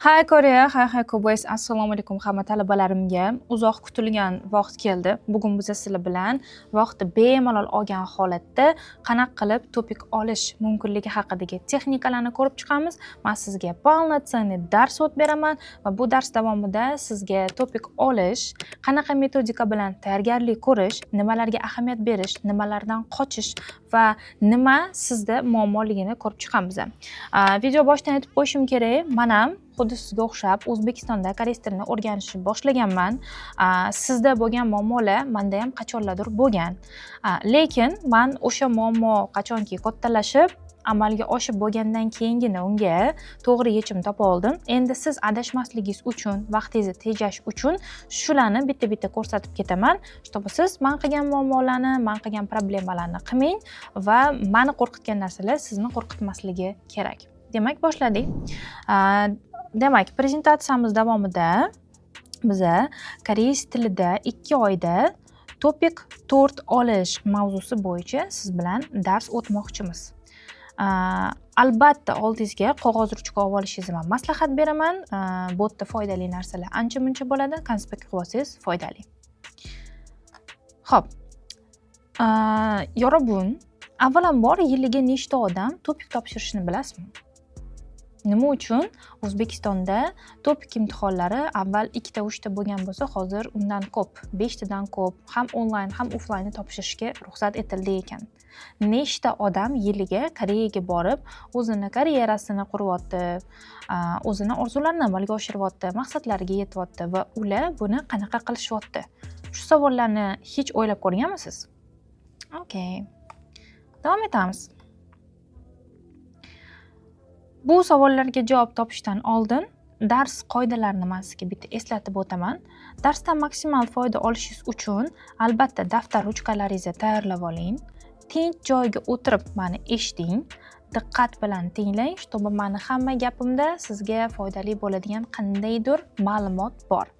Hi Koreya, hi Kubois. Assalomu alaykum hamma talabalarimga. Uzoq kutilgan vaqt keldi. Bugun biz sizlar bilan vaqtni bemalol olgan holatda qanaqa qilib topik olish mumkinligi haqidagi texnikalarni ko'rib chiqamiz. Men sizga полноценный dars o'tib beraman va bu dars davomida sizga topik olish, qanaqa metodika bilan tayyorgarlik ko'rish, nimalarga ahamiyat berish, nimalardan qochish va nima sizda muammoligini ko'rib chiqamiz. Video boshidan aytib qo'yishim kerak, men ham xuddi sizga o'xshab O'zbekistonda koreys tilini o'rganishni boshlaganman. Sizda bo'lgan muammolar menda ham qachonlardir bo'lgan. Lekin men o'sha muammo qachonki kattalashib amalga oshib bo'lgandan keyingina unga to'g'ri yechim topa oldim. Endi siz adashmasligingiz uchun, vaqtingizni tejash uchun shularni bitta-bitta ko'rsatib ketaman. Чтобы siz men qilgan muammolarni, men qilgan problemalarni qilmang va meni qo'rqitgan narsalar sizni qo'rqitmasligi kerak. Demak, boshladik. Demak, prezentatsiyamiz davomida biz koreys tilida 2 oyda topik 4 olish mavzusi bo'yicha siz bilan dars o'tmoqchimiz. Albatta oldingizga qog'oz ruchka olib olishingizni men maslahat beraman. Bu yerda foydali narsalar ancha-muncha bo'ladi. Konspekt qilib olsangiz foydali. Xo'p. Yorobun, avvalambor yiliga nechta odam topik topshirishni bilasizmi? Nima uchun O'zbekistonda topik imtihonlari avval 2-3 ta bo'lgan bo'lsa, hozir undan ko'p, 5 tadan ko'p, ham onlayn, ham offlayn topshirishga ruxsat etildi ekan. Nechta odam yiliga Koreyaga borib, o'zini karyerasini quryapti, o'zini orzularini amalga oshiryapti, maqsadlariga yetyapti va ular buni qanaqa qilishyapti? Shu savollarni hech o'ylab ko'rganmisiz? Okay. Davom etamiz. Bu savollarga javob topishdan oldin dars qoidalarini men sizga bitta eslatib o'taman. Darsdan maksimal foyda olishingiz uchun albatta daftar ruchkalaringizni tayyorlab oling. Tinch joyga o'tirib meni eshiting, diqqat bilan tinglang, чтобы meni hamma gapimda sizga foydali bo'ladigan qandaydir ma'lumot bor.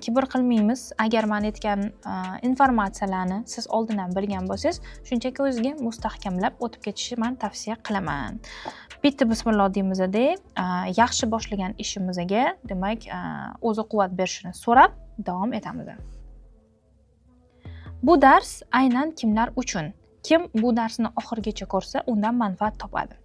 Kibr qilmaymiz. Agar men aytgan informatsiyalarni siz oldindan bilgan bo'lsangiz, shunchaki o'zingizga mustahkamlab o'tib ketishni men tavsiya qilaman. Bitta bismillah deymizda, yaxshi boshlagan ishimizga, demak, o'zi quvvat berishini so'rab davom etamiz. Bu dars aynan kimlar uchun? Kim bu darsni oxirigacha ko'rsa, undan manfaat topadi.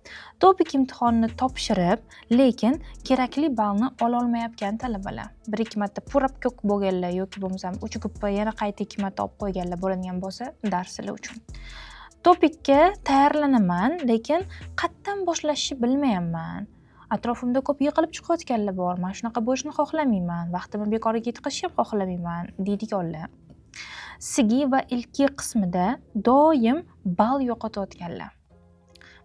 Topik imtihonni topshirib, lekin kerakli ballni ola olmayotgan talabalar, 1-2 marta purab ko'k bo'lganlar yoki bo'lmasam 3 guppa yana qayta 2 marta olib qo'yganlar bo'ladigan bo'lsa, darslar uchun. Topikka tayyorlanaman, lekin qayerdan boshlashni bilmayapman. Atrofimda ko'p yiqilib chiqayotganlar bor. Men shunaqa bo'lishni xohlamayman. Vaqtimni bekorga ketkazishni ham xohlamayman, deydiganlar. Sigi va ilki qismida doim ball yo'qotayotganlar.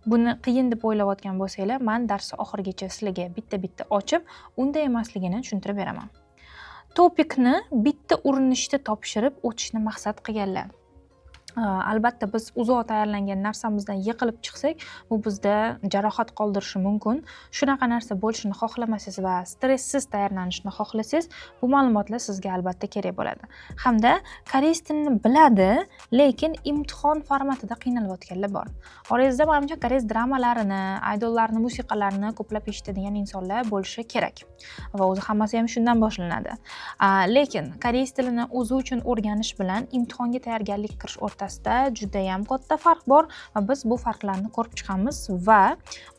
Buni qiyin deb o'ylayotgan bo'lsanglar, men darsni oxirigacha sizlarga bitta-bitta ochib, unday emasligini tushuntirib beraman. Topikni bitta urinishda topshirib o'tishni maqsad qilganlar. Albatta biz uzoq tayyorlangan narsamizdan yiqilib chiqsak, bu bizda jarohat qoldirishi mumkin. Shunaqa narsa bo'lishini xohlamasangiz va stresssiz tayyorlanishni xohlasangiz, bu ma'lumotlar sizga albatta kerak bo'ladi. Hamda koreys tilini biladi, lekin imtihon formatida qiynalayotganlar bor. Orangizda menimcha koreys dramalarini, idollarni, musiqalarini ko'plab eshitadigan insonlar bo'lishi kerak. Va o'zi hammasi ham shundan boshlanadi. Lekin koreys tilini o'zi uchun o'rganish bilan imtihonga tayyorgarlik qilish o'rtasida juda ham katta farq bor va biz bu farqlarni ko'rib chiqamiz va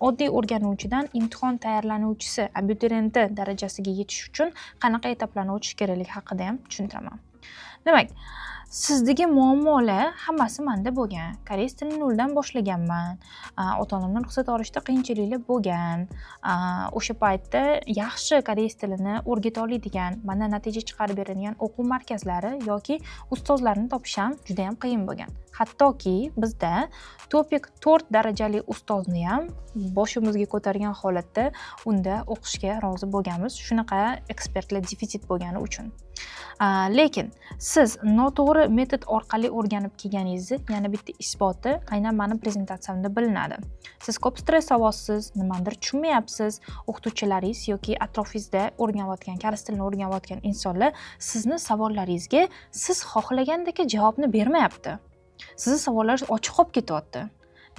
oddiy o'rganuvchidan imtihon tayyorlanuvchisi, abituriyenti darajasiga yetish uchun qanaqa etaplarni o'tish kerakligi haqida ham tushuntiraman. Demak, sizdagi muammolar hammasi menda bo'lgan. Koreys tilini noldan boshlaganman. Ota-onamdan ruxsat olishda qiyinchiliklar bo'lgan. O'sha paytda yaxshi koreys tilini o'rgata oladigan, mana natija chiqarib beradigan o'quv markazlari yoki ustozlarni topish ham juda ham qiyin bo'lgan. Hattoki bizda topik 4 darajali ustozni ham boshimizga ko'targan holatda unda o'qishga rozi bo'lganmiz. Shunaqa ekspertlar defitsit bo'lgani uchun. Lekin siz noto'g'ri metod orqali o'rganib kelganingizni yana bitta isboti aynan meni prezentatsiyamda bilinadi. Siz ko'p stress olyapsiz, nimadir tushunmayapsiz, o'qituvchilaringiz yoki atrofingizda o'rganayotgan, koreys tilini o'rganayotgan insonlar sizni savollaringizga siz xohlagandek javobni bermayapti. Sizni savollaringiz ochiq qolib ketyapti.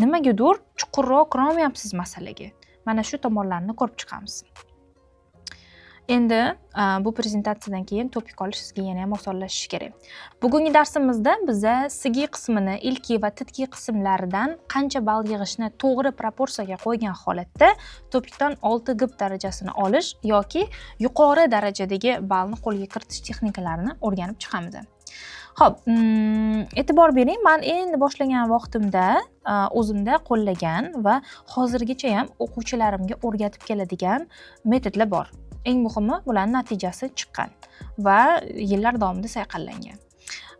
Nimagadir chuqurroq kira olmayapsiz masalaga. Mana shu tomonlarni ko'rib chiqamiz. Endi bu prezentatsiyadan keyin topik olish sizga yana ham osonlashishi kerak. Bugungi darsimizda biza sigiy qismini ilkiy va titkiy qismlaridan qancha ball yig'ishni to'g'ri proporsiyaga qo'ygan holatda topikdan 6G darajasini olish yoki yuqori darajadagi ballni qo'lga kiritish texnikalarini o'rganib chiqamiz. Xo'p, e'tibor bering, men endi boshlagan vaqtimda o'zimda qo'llagan va hozirgacha ham o'quvchilarimga o'rgatib keladigan metodlar bor. Eng muhimi bularning natijasi chiqqan va yillar davomida sayqallangan.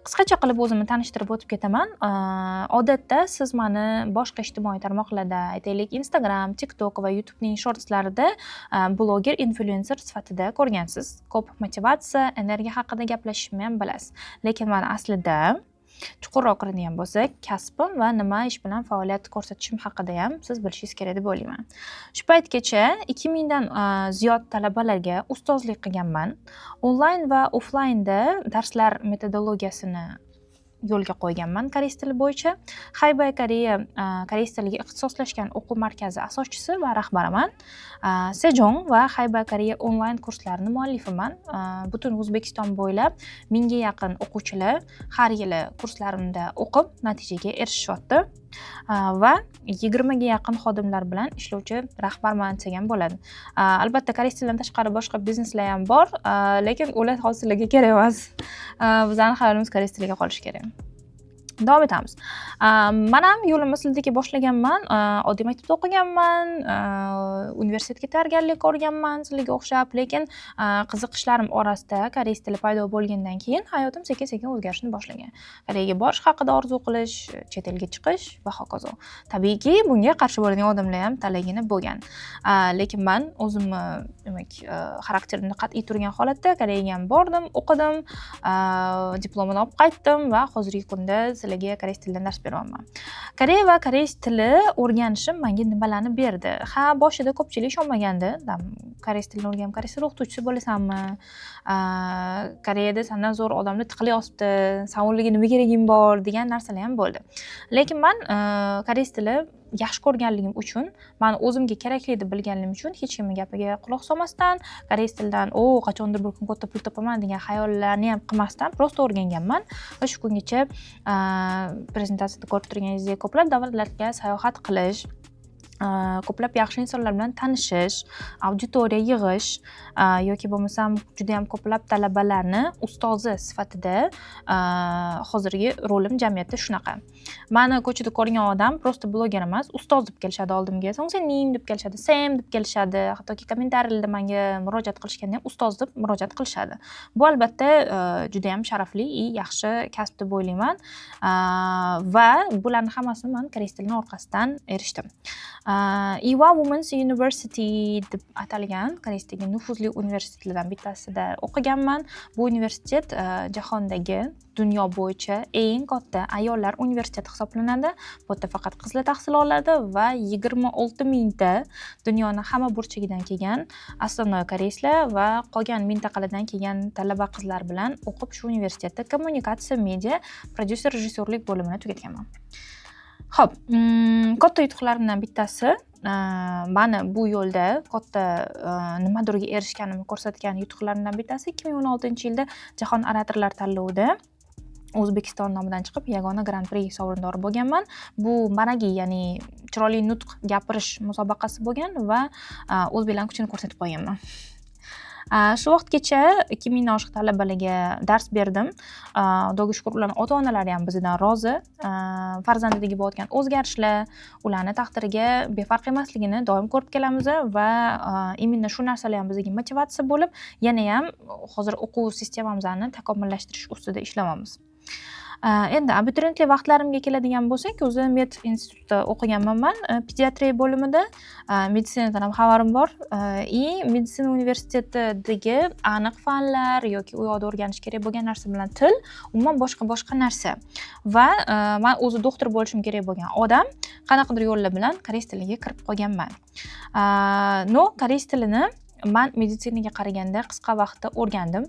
Qisqacha qilib o'zimni tanishtirib o'tib ketaman. Odatda siz meni boshqa ijtimoiy tarmoqlarda, aytaylik Instagram, TikTok va YouTubening shortslarida bloger, influencer sifatida ko'rgansiz. Ko'p motivatsiya, energiya haqida gaplashishimni ham bilasiz. Lekin men aslida chuqurroq kiradigan bo'lsak, kasbim va nima ish bilan faoliyat ko'rsatishim haqida ham siz bilishingiz kerak deb o'ylayman. Shu paytgacha 2000 dan ziyod talabalarga ustozlik qilganman. Onlayn va offlaynda darslar metodologiyasini yo'lga qo'yganman koreys tili bo'yicha. Haybay Koreya koreys tiliga ixtisoslashgan o'quv markazi asoschisi va rahbariman. Sejong va Haybay Koreya onlayn kurslarining muallifiman. Butun O'zbekiston bo'ylab 1000 ga yaqin o'quvchilar har yili kurslarimda o'qib natijaga erishyapti. Va 20 ga yaqin xodimlar bilan ishlovchi rahbarman desam bo'ladi. Albatta koreys tilidan tashqari boshqa bizneslar ham bor, lekin ular hozirlarga kerak emas. Bizning xayolimiz koreys tiliga qolishi kerak. Davom etamiz. Men ham yo'limni sizdagi boshlaganman. Oddiy maktabda o'qiganman, universitetga tayyorgarlik ko'rganman sizlarga o'xshab, lekin qiziqishlarim orasida koreys tili paydo bo'lgandan keyin hayotim sekin-sekin o'zgarishni boshlagan. Koreyaga borish haqida orzu qilish, chet elga chiqish va hokazo. Tabiiyki, bunga qarshi bo'ladigan odamlar ham talagini bo'lgan. Lekin men o'zimni, demak, xarakterimni qat'iy turgan holatda Koreyaga ham bordim, o'qidim, diplomini olib qaytdim va hozirgi kunda sizlarga koreys tilidan dars beryapman. Koreya va koreys tili o'rganishim menga nimalarni berdi? Boshida ko'pchilik ishonmagandi. Koreys tilini o'rganib, koreys tili o'qituvchisi bo'lasanmi? Koreyada sendan zo'r odamlar tiqilyapti, sen ularga nima keraging bor degan narsalar ham bo'ldi. Lekin men koreys tili yaxshi ko'rganligim uchun, men o'zimga kerakli deb bilganligim uchun hech kimning gapiga quloq solmasdan, koreys tilidan qachondir bir kun katta pul topaman degan xayollarni ham qilmasdan prosta o'rganganman va shu kungacha prezentatsiyada ko'rib turganingizdek ko'plab davlatlarga sayohat qilish, ko'plab yaxshi insonlar bilan tanishish, auditoriya yig'ish yoki bo'lmasam juda ham ko'plab talabalarni ustozi sifatida hozirgi rolim jamiyatda shunaqa. Meni ko'chada ko'rgan odam prosta bloger emas, ustoz deb kelishadi oldimga. Songsening deb kelishadi, Sam deb kelishadi, hattoki kommentariylarda menga murojaat qilishganda ham ustoz deb murojaat qilishadi. Bu albatta juda ham sharafli, yaxshi kasb deb o'ylayman. Va bularning hammasini men koreys tilining orqasidan erishdim. Ewha Women's University deb atalgan koreysdagi nufuzli universitetlardan bittasida o'qiganman. Bu universitet jahondagi dunyo bo'yicha eng katta ayollar universiteti hisoblanadi. Bu yerda faqat qizlar tahsil oladi va 26 ta dunyoning hamma burchagidan kelgan asosiy koreyslar va qolgan mintaqalardan kelgan talaba qizlar bilan o'qib shu universitetda kommunikatsiya, media, prodyuser, rejissyorlik bo'limini tugatganman. Xo'p, katta yutuqlarimdan bittasi meni bu yo'lda katta nimadirga erishganimni ko'rsatgan yutuqlarimdan bittasi 2016-yilda Jahon oratorlar tanlovida O'zbekiston nomidan chiqib yagona Grand Prix sovrindori bo'lganman. Bu maragi, ya'ni chiroyli nutq gapirish musobaqasi bo'lgan va o'z bilan kuchini ko'rsatib qo'yganman. Shu vaqtgacha 2000 dan oshiq talabalarga dars berdim. Xudoga shukr, ularning ota-onalari ham bizdan rozi. Farzandidagi bo'layotgan o'zgarishlar, ularning taqdiriga befarq emasligini doim ko'rib kelamiz va именно shu narsalar ham bizga motivatsiya bo'lib, yana ham hozir o'quv sistemamizni takomillashtirish ustida ishlayapmiz. Endi abituriyentlik vaqtlarimga keladigan bo'lsak, o'zi med institutida o'qiganman men, pediatriya bo'limida, meditsinadan ham xabarim bor. Meditsina universitetidagi aniq fanlar yoki u yoqda o'rganish kerak bo'lgan narsa bilan til, umuman boshqa narsa. Va men o'zi doktor bo'lishim kerak bo'lgan odam qanaqadir yo'llar bilan koreys tiliga kirib qolganman. Koreys tilini men meditsinaga qaraganda qisqa vaqtda o'rgandim.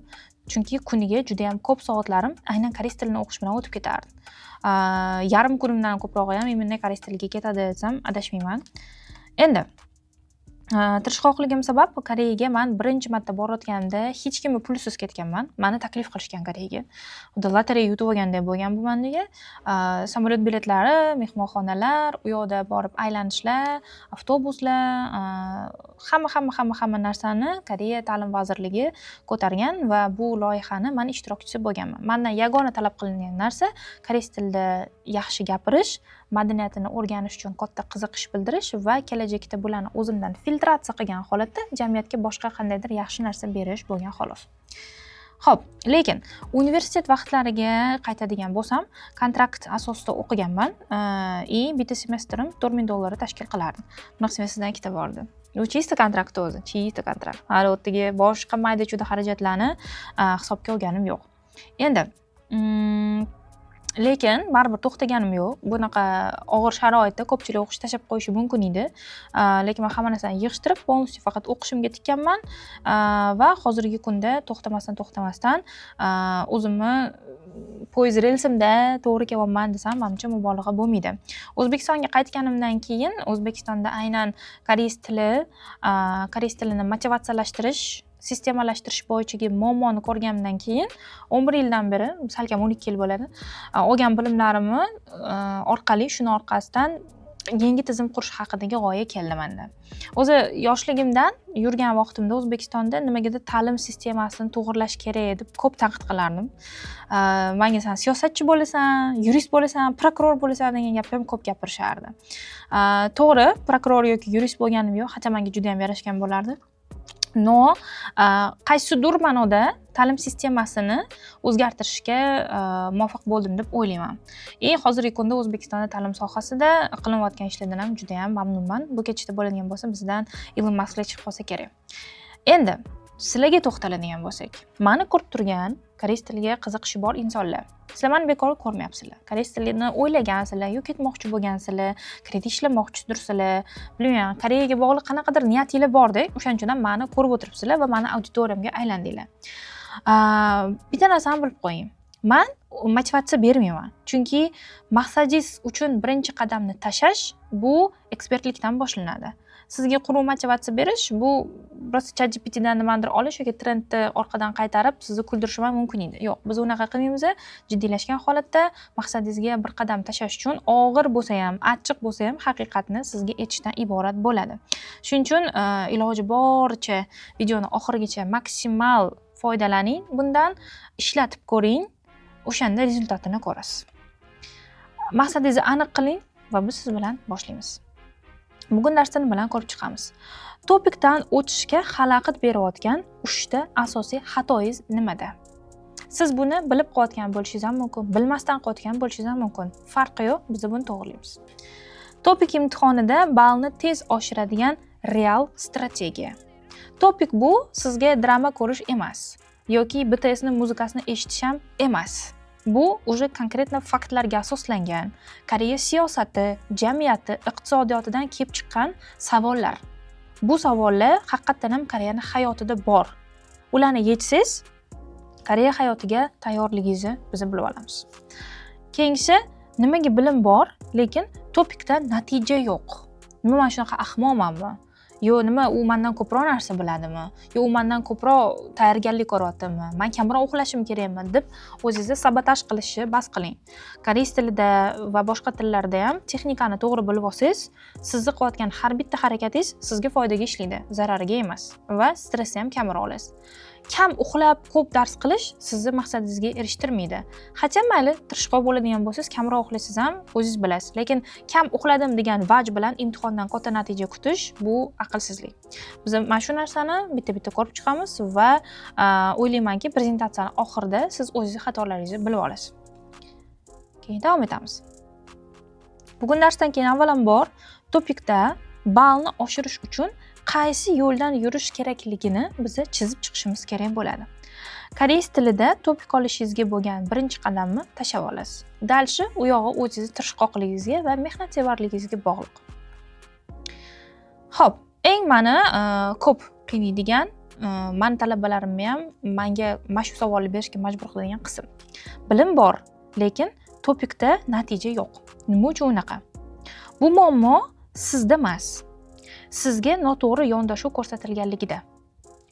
Chunki kuniga juda ham ko'p soatlarim aynan koreys tilini o'qish bilan o'tib ketardi. Yarim kunimdan ko'prog'i ham imенно koreys tiliga ketadi desam adashmayman. Endi Tirishqoqligim sabab Koreyaga men birinchi marta borayotganimda hech kimga pulsiz ketganman. Meni taklif qilishgan Koreyaga. Xuddi lotereya yutib olganday bo'lgan bu menga. Samolyot biletlari, mehmonxonalar, u yoqda borib aylanishlar, avtobuslar, hamma narsani Koreya ta'lim vazirligi ko'targan va bu loyihani men ishtirokchisi bo'lganman. Mendan yagona talab qilingan narsa koreys tilida yaxshi gapirish, madaniyatini o'rganish uchun katta qiziqish bildirish va kelajakda bularni o'zimdan filtratsiya qilgan holatda jamiyatga boshqa qandaydir yaxshi narsa berish bo'lgan xolos. Xo'p, lekin universitet vaqtlariga qaytadigan bo'lsam, kontrakt asosida o'qiganman. Bitta semestrim $4000 tashkil qilardi. Bunaqa semestrdan ikkita bordi. Bu chista kontrakt o'zi, chista kontrakt. Hali o'rtaga boshqa mayda-chuyda xarajatlarni hisobga olganim yo'q. Endi lekin baribir to'xtaganim yo'q. Bunaqa og'ir sharoitda ko'pchilik o'qish tashlab qo'yishi mumkin edi. Lekin men hamma narsani yig'ishtirib, polностью faqat o'qishimga tikkanman va hozirgi kunda to'xtamasdan o'zimni poyezd relsimda to'g'ri kelyapman desam, menimcha mubolag'a bo'lmaydi. O'zbekistonga qaytganimdan keyin O'zbekistonda aynan koreys tilini motivatsiyalashtirish, sistemalashtirish bo'yicha muammoni ko'rganimdan keyin 11 yildan beri, salkam 12 yil bo'ladi, olgan bilimlarimni orqali shuni orqasidan yangi tizim qurish haqidagi g'oya keldi menda. O'zi yoshligimdan yurgan vaqtimda O'zbekistonda nimagadir ta'lim sistemasini to'g'irlash kerak deb ko'p tanqid qilardim. Menga sen siyosatchi bo'lasan, yurist bo'lasan, prokuror bo'lasan degan gapni ham ko'p gapirishardi. To'g'ri, prokuror yoki yurist bo'lganim yo'q, hatto menga juda ham yarashgan bo'lardi. No, qaysidir ma'noda ta'lim sistemasini o'zgartirishga muvaffaq bo'ldim deb o'ylayman. Hozirgi kunda O'zbekistonda ta'lim sohasida qilinayotgan ishlardan ham juda ham mamnunman. Bu kechda bo'ladigan bo'lsa, bizdan Elon Musk chiqib qolsa kerak. Endi sizlarga to'xtaladigan bo'lsak, meni ko'rib turgan koreys tiliga qiziqishi bor insonlar. Sizlar meni bekor ko'rmayapsizlar. Koreys tilini o'ylagansizlar, yoki ketmoqchi bo'lgansizlar, kredit ishlamoqchidirsizlar, bilmayman, Koreyaga bog'liq qanaqadir niyatinglar bor-da, o'shaning uchun ham meni ko'rib o'tiribsizlar va meni auditoriyamga aylandinglar. Bitta narsani bilib qo'ying. Men motivatsiya bermayman. Chunki maqsadingiz uchun birinchi qadamni tashlash bu ekspertlikdan boshlanadi. Sizga quruq motivatsiya berish bu biroz ChatGPTdan nimadir olish yoki trendni orqadan qaytarib sizni kuldirishi ham mumkin edi. Yo'q, biz unaqa qilmaymiz. Jiddiylashgan holatda maqsadingizga bir qadam tashlash uchun og'ir bo'lsa ham, achchiq bo'lsa ham haqiqatni sizga aytishdan iborat bo'ladi. Shuning uchun iloji boricha videoni oxirigacha maksimal foydalaning, bundan ishlatib ko'ring, o'shanda rezultatini ko'rasiz. Maqsadingizni aniq qiling va biz siz bilan boshlaymiz. Bugun darsdan bilan ko'rib chiqamiz. Topikdan o'tishga xalaqit berayotgan 3 ta asosiy xatoingiz nimada? Siz buni bilib qo'yotgan bo'lishingiz ham mumkin, bilmasdan qo'yotgan bo'lishingiz ham mumkin. Farqi yo'q, biz buni to'g'rilaymiz. Topik imtihonida ballni tez oshiradigan real strategiya. Topik bu sizga drama ko'rish emas yoki BTSni muzikasini eshitish ham emas. Bu уже konkretna faktlarga asoslangan, Koreya siyosati, jamiyati, iqtisodiyotidan kelib chiqqan savollar. Bu savollar haqiqatan ham Koreyani hayotida bor. Ularni yechsangiz, Koreya hayotiga tayyorligingizni biz bilib olamiz. Keyinchisi, nimaga bilim bor, lekin topikda natija yo'q. Nima men shunaqa ahmoqmanmi? Yo, nima u mendan ko'proq narsa biladimi? Yo, u mendan ko'proq tayyorgarlik ko'ryaptimi? Men kamroq uxlashim kerakmi deb o'zingizni sabotaj qilishni bas qiling. Koreys tilida va boshqa tillarda ham texnikani to'g'ri bilib olsangiz, sizni qilayotgan har bitta harakatingiz sizga foydaga ishlaydi, zarariga emas va stressni ham kamroq olasiz. Kam uxlab, ko'p dars qilish sizni maqsadingizga erishtirmaydi. Hatto mayli tirishqoq bo'ladigan bo'lsangiz, kamroq uxlasangiz ham o'zingiz bilasiz. Lekin kam uxladim degan vaj bilan imtihondan katta natija kutish bu aqlsizlik. Biz mana shu narsani bitta-bitta ko'rib chiqamiz va o'ylaymanki, prezentatsiyani oxirida siz o'zingiz xatolaringizni bilib olasiz. Keyin davom etamiz. Bugun darsdan keyin avvalambor topikda ballni oshirish uchun qaysi yo'ldan yurish kerakligini biz chizib chiqishimiz kerak bo'ladi. Koreys tilida topik olishingizga bo'lgan birinchi qadamni tashlab olasiz. Dalshi u yog'i o'zingizni tirishqoqligingizga va mehnatsevarligingizga bog'liq. Xo'p, eng meni ko'p qiynaydigan, men talabalarimni ham menga mana shu savolni berishga majbur qiladigan qism. Bilim bor, lekin topikda natija yo'q. Nima uchun unaqa? Bu muammo sizda emas. sizga noto'g'ri yondashuv ko'rsatilganligida.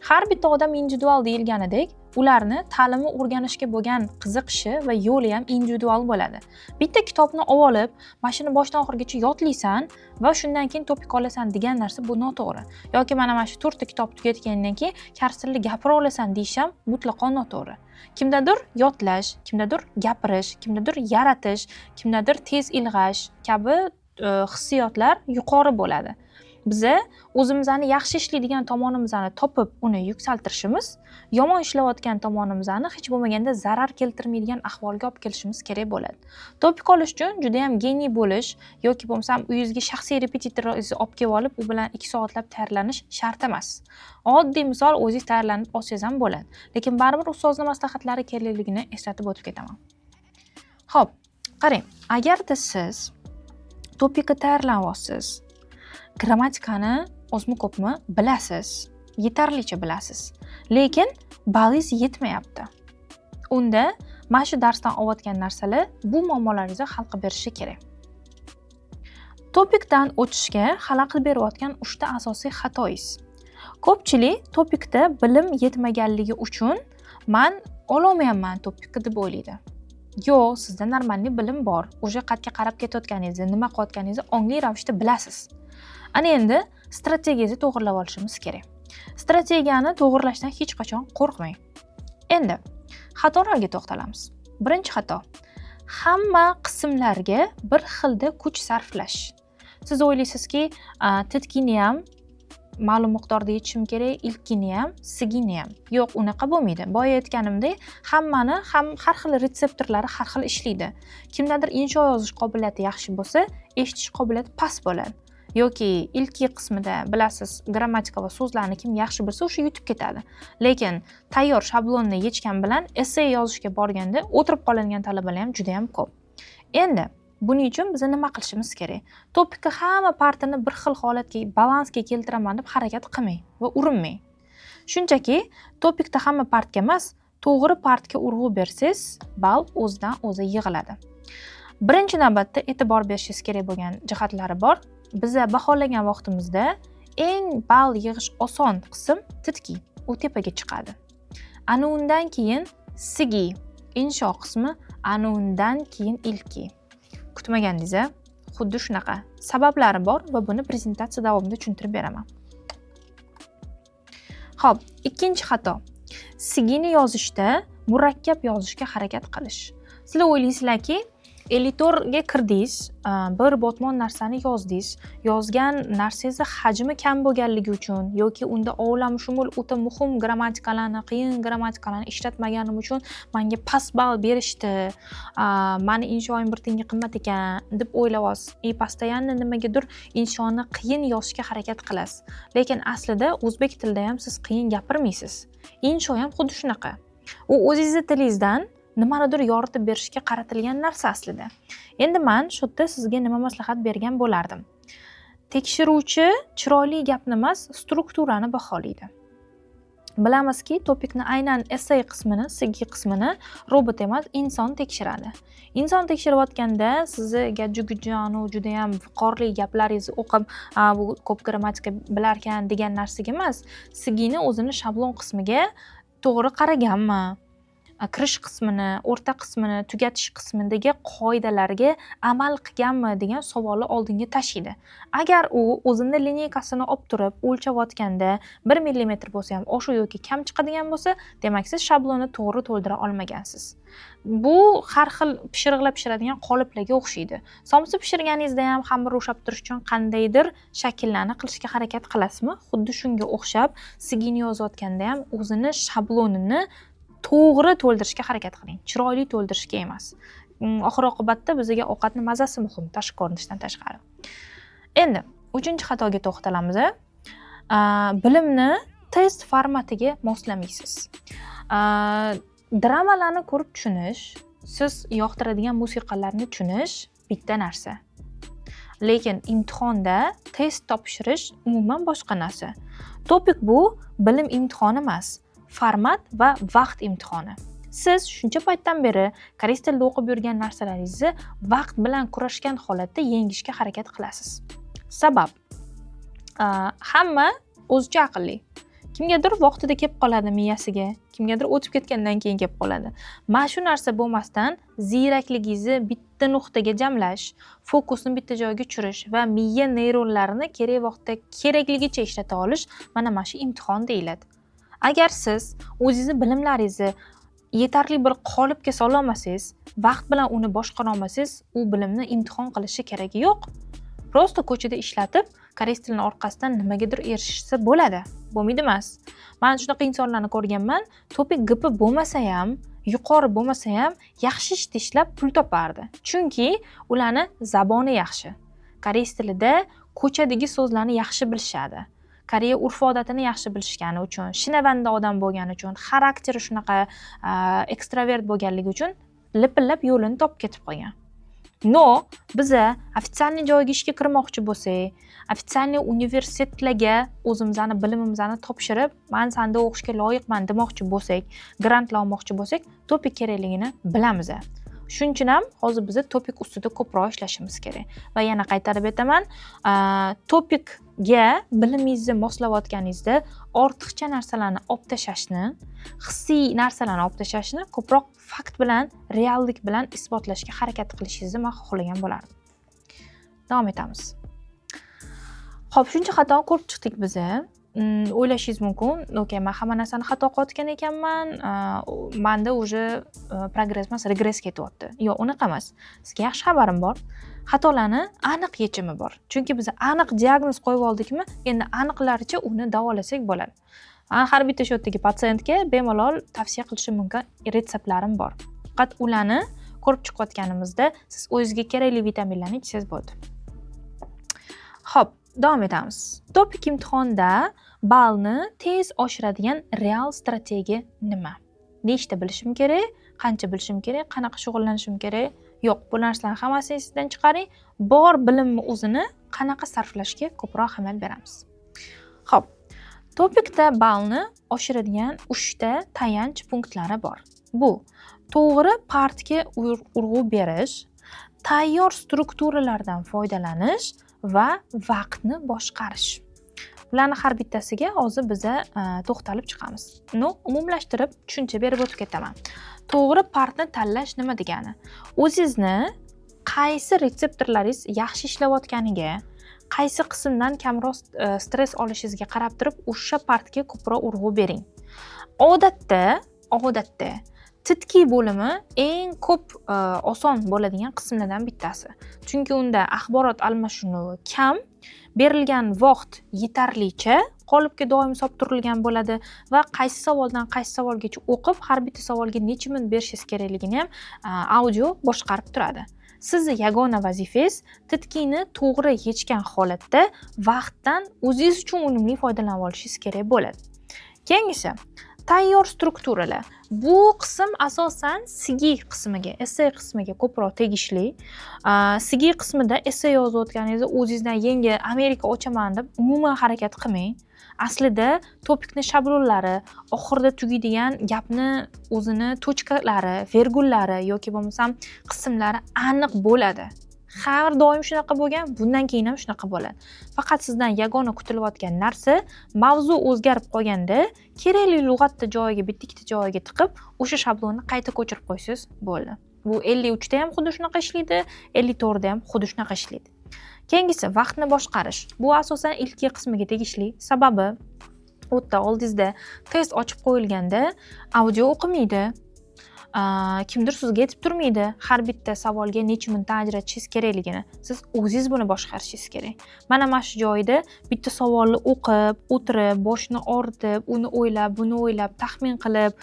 Har bitta odam individual deyilganidek, ularni ta'limni o'rganishga bo'lgan qiziqishi va yo'li ham individual bo'ladi. Bitta kitobni olib, mana shuni boshdan oxirigacha yodlaysan va shundan keyin topik olasan degan narsa bu noto'g'ri. Yoki mana shu 4 ta kitob tugatgandan keyin kars tilda gapira olasan deyish ham mutlaqo noto'g'ri. Kimdadir yodlash, kimdadir gapirish, kimdadir yaratish, kimdadir tez ilg'ash kabi hissiyotlar yuqori bo'ladi. Biza o'zimizni yaxshi ishlaydigan tomonimizni topib, uni yuksaltirishimiz, yomon ishlayotgan tomonimizni hech bo'lmaganda zarar keltirmaydigan ahvolga olib kelishimiz kerak bo'ladi. Topik olish uchun juda ham geniy bo'lish yoki bo'lmasam uyingizga shaxsiy repetitorni olib kelib olib, u bilan 2 soatlab tayyorlanish shart emas. Oddiy misol o'zingiz tayyorlanib olsangiz ham bo'ladi. Lekin baribir ustozning maslahatlari kerakligini eslatib o'tib ketaman. Xo'p, qarang, agarda siz topikka tayyorlanyapsiz, grammatikani ozmi ko'pmi bilasiz, yetarlicha bilasiz, lekin ballingiz yetmayapti. Unda mana shu darsdan olayotgan narsalar bu muammolaringizni hal qilib berishi kerak. Topikdan o'tishga xalaqit berayotgan 3 ta asosiy xatoingiz. Ko'pchilik topikda bilim yetmaganligi uchun men ololmayman topikni deb o'ylaydi. Yo'q, sizda normalniy bilim bor. O'sha qatga qarab ketayotganingizni, nima qilayotganingizni ongli ravishda bilasiz. Ana endi strategiyangizni to'g'rilab olishimiz kerak. Strategiyani to'g'rilashdan hech qachon qo'rqmang. Endi xatolarga to'xtalamiz. Birinchi xato: hamma qismlarga bir xilda kuch sarflash. Siz o'ylaysizki, titkini ham ma'lum miqdorda yetishim kerak, ilkini ham, sigini ham. Yo'q, unaqa bo'lmaydi. Boya aytganimdek, hammani ham har xil retseptorlari har xil ishlaydi. Kimdadir insho yozish qobiliyati yaxshi bo'lsa, eshitish qobiliyati past bo'ladi. Yoki ilki qismida bilasiz, grammatika va so'zlarni kim yaxshi bilsa, o'sha yutib ketadi. Lekin tayyor shablonni yechgan bilan essay yozishga borganda o'tirib qoladigan talabalar ham juda ham ko'p. Endi buning uchun biz nima qilishimiz kerak? Topikka hamma partini bir xil holatga, balansga keltiraman deb harakat qilmang va urinmang. Shunchaki topikda hamma partga emas, to'g'ri partga urg'u bersangiz, ball o'zidan o'zi yig'iladi. Birinchi navbatda e'tibor berishingiz kerak bo'lgan jihatlari bor. Biza baholagan vaqtimizda eng ball yig'ish oson qism titki, u tepaga chiqadi. Ana undan keyin sigi, insho qismi, ana undan keyin ilki. Kutmagandingiz, xuddi shunaqa. Sabablari bor va buni prezentatsiya davomida tushuntirib beraman. Xo'p, ikkinchi xato: sigini yozishda murakkab yozishga harakat qilish. Sizlar o'ylaysizlarki, editorga kirdingiz, bir botmon narsani yozdingiz. Yozgan narsangiz hajmi kam bo'lganligi uchun yoki unda olamshumul o'ta muhim grammatikalarni, qiyin grammatikalarni ishlatmaganim uchun menga past ball berishdi. Meni inshoim bir tiyinga qimmat ekan deb o'ylaysiz. Pastayamni nimagadir inshoni qiyin yozishga harakat qilasiz. Lekin aslida o'zbek tilida ham siz qiyin gapirmaysiz. Insho ham xuddi shunaqa. U o'zingizning tilingizdan nimanidir yoritib berishga qaratilgan narsa aslida. Endi men shu yerda sizga nima maslahat bergan bo'lardim? Tekshiruvchi chiroyli gapni emas, strukturani baholaydi. Bilamizki, topikni aynan essay qismini, sigi qismini robot emas, inson tekshiradi. Inson tekshirayotganda sizni gajju-gujjonu juda ham viqorli gaplaringizni o'qib, bu ko'p grammatika bilarkan degan narsaga emas, sigini o'zini shablon qismiga to'g'ri qaraganmi? Kirish qismini, o'rta qismini, tugatish qismidagi qoidalarga amal qilganmi degan savolni oldinga tashlaydi. Agar u o'zini lineykasini olib turib o'lchayotganda 1 mm bo'lsa ham oshiq yoki kam chiqadigan bo'lsa, demak siz shablonni to'g'ri to'ldira olmagansiz. Bu har xil pishiriqlab pishiradigan qoliplarga o'xshaydi. Somsa pishirganingizda ham xamir ushlab turish uchun qandaydir shakllarni qilishga harakat qilasizmi? Xuddi shunga o'xshab, sigini yozayotganda ham o'zini shablonini to'g'ri to'ldirishga harakat qiling. Chiroyli to'ldirishga emas. Oxir-oqibatda bizga ovqatning mazasi muhim, tashqi ko'rinishdan tashqari. Endi 3-xatoga to'xtalamiz. Bilimni test formatiga moslamaysiz. Dramalarni ko'rib tushunish, siz yoqtiradigan musiqalarni tushunish bitta narsa. Lekin imtihonda test topshirish umuman boshqa narsa. Topik bu bilim imtihoni emas. Format va vaqt imtihoni. Siz shuncha paytdan beri koreys tilida o'qib yurgan narsalaringizni vaqt bilan kurashgan holatda yengishga harakat qilasiz. Sabab, hamma o'zicha aqlli. Kimgadir vaqtida kelib qoladi miyasiga, kimgadir o'tib ketgandan keyin kelib qoladi. Mana shu narsa bo'lmasdan ziyrakligingizni bitta nuqtaga jamlash, fokusni bitta joyga tushirish va miya neyronlarini kerak vaqtda kerakligicha ishlata olish mana shu imtihon deyiladi. Agar siz o'zingizni bilimlaringizni yetarli bir qolipga sola olmasangiz, vaqt bilan uni boshqara olmasangiz, u bilimni imtihon qilishi keragi yo'q. Prosta ko'chada ishlatib, koreys tilini orqasidan nimagadir erishsa bo'ladi. Bo'lmaydi emas. Men shunaqa insonlarni ko'rganman, topik gipi bo'lmasa ham, yuqori bo'lmasa ham yaxshi ishni ishlab pul topardi. Chunki ularni zaboni yaxshi. Koreys tilida ko'chadagi so'zlarni yaxshi bilishadi. Koreya urf-odatini yaxshi bilishgani uchun, shinavanda odam bo'lgani uchun, xarakteri shunaqa ekstravert bo'lganligi uchun lipillab yo'lini topib ketib qolgan. No, biza ofitsialniy joyga ishga kirmoqchi bo'lsak, ofitsialniy universitetlarga o'zimizni bilimimizni topshirib, men sanda o'qishga loyiqman demoqchi bo'lsak, grantlar olmoqchi bo'lsak, topik kerakligini bilamiz. Shuning uchun ham hozir biz topik ustida ko'proq ishlashimiz kerak. Va yana qaytarib aytaman, topikga bilimingizni moslayotganingizda ortiqcha narsalarni olib tashlashni, hissiy narsalarni olib tashlashni ko'proq fakt bilan, reallik bilan isbotlashga harakat qilishingizni men xohlagan bo'lardim. Davom etamiz. Xo'p, shuncha xatoni ko'rib chiqdik biz. O'ylashingiz mumkin, okey, men hamma narsani xato qilayotgan ekanman, menda уже progress emas, regress ketyapti. Yo'q, unaqa emas. Sizga yaxshi xabarim bor. Xatolarni aniq yechimi bor. Chunki biz aniq diagnoz qo'yib oldikmi, endi aniqlaricha uni davolasak bo'ladi. Har bitta shu yerdagi patsientga bemalol tavsiya qilishim mumkin retseptlarim bor. Faqat ularni ko'rib chiqayotganimizda siz o'zingizga kerakli vitaminlarni ichsangiz bo'ladi. Xo'p, davom etamiz. Topik imtihonda ballni tez oshiradigan real strategiya nima? Nechta bilishim kerak? Qancha bilishim kerak? Qanaqa shug'ullanishim kerak? Yo'q, bu narsalarni hammasini esingizdan chiqaring. Bor bilimni o'zini qanaqa sarflashga ko'proq ahamiyat beramiz. Xo'p, topikda ballni oshiradigan 3 ta tayanch punktlari bor. Bu to'g'ri partga urg'u berish, tayyor strukturalardan foydalanish va vaqtni boshqarish. Bularni har bittasiga hozir biz to'xtalib chiqamiz. Umumlashtirib tushuncha berib o'tib ketaman. To'g'ri partni tanlash nima degani? O'zingizni qaysi retseptorlaringiz yaxshi ishlayotganiga, qaysi qismdan kamroq stress olishingizga qarab turib, o'sha partga ko'proq urg'u bering. Odatda titkiy bo'limi eng ko'p oson bo'ladigan qismlardan bittasi. Chunki unda axborot almashinuvi kam, berilgan vaqt yetarlicha qolipga doim solib turilgan bo'ladi va qaysi savoldan qaysi savolgacha o'qib, har bitta savolga necha minut berishingiz kerakligini ham audio boshqarib turadi. Sizni yagona vazifangiz titkiyni to'g'ri yechgan holatda vaqtdan o'zingiz uchun unumli foydalanib olishingiz kerak bo'ladi. Keyingisi tayyor strukturalar. Bu qism asosan SIGI qismiga, essay qismiga ko'proq tegishli. SIGI qismida essay yozayotganingizda o'zingizdan yangi Amerika ochaman deb umuman harakat qilmang. Aslida topikni shablonlari, oxirida tugaydigan gapni o'zini tochkalari, virgullari yoki bo'lmasam qismlari aniq bo'ladi. Har doim shunaqa bo'lgan, bundan keyin ham shunaqa bo'ladi. Faqat sizdan yagona kutilayotgan narsa mavzu o'zgarib qolganda kerakli lug'atni joyiga, bitta joyiga tiqib, o'sha shablonni qayta ko'chirib qo'ysangiz bo'ldi. Bu 53 da ham xuddi shunaqa ishlaydi, 54 da ham xuddi shunaqa ishlaydi. Keyingisi vaqtni boshqarish. Bu asosan ilk qismiga tegishli. Sababi o'tda oldingizda test ochib qo'yilganda audio o'qimaydi. Kimdir sizga aytib turmaydi har bitta savolga necha minutdan ajratishingiz kerakligini. Siz o'zingiz buni boshqarishingiz kerak. Mana shu joyda bitta savolni o'qib, o'tirib, boshni og'ritib, uni o'ylab, buni o'ylab, taxmin qilib,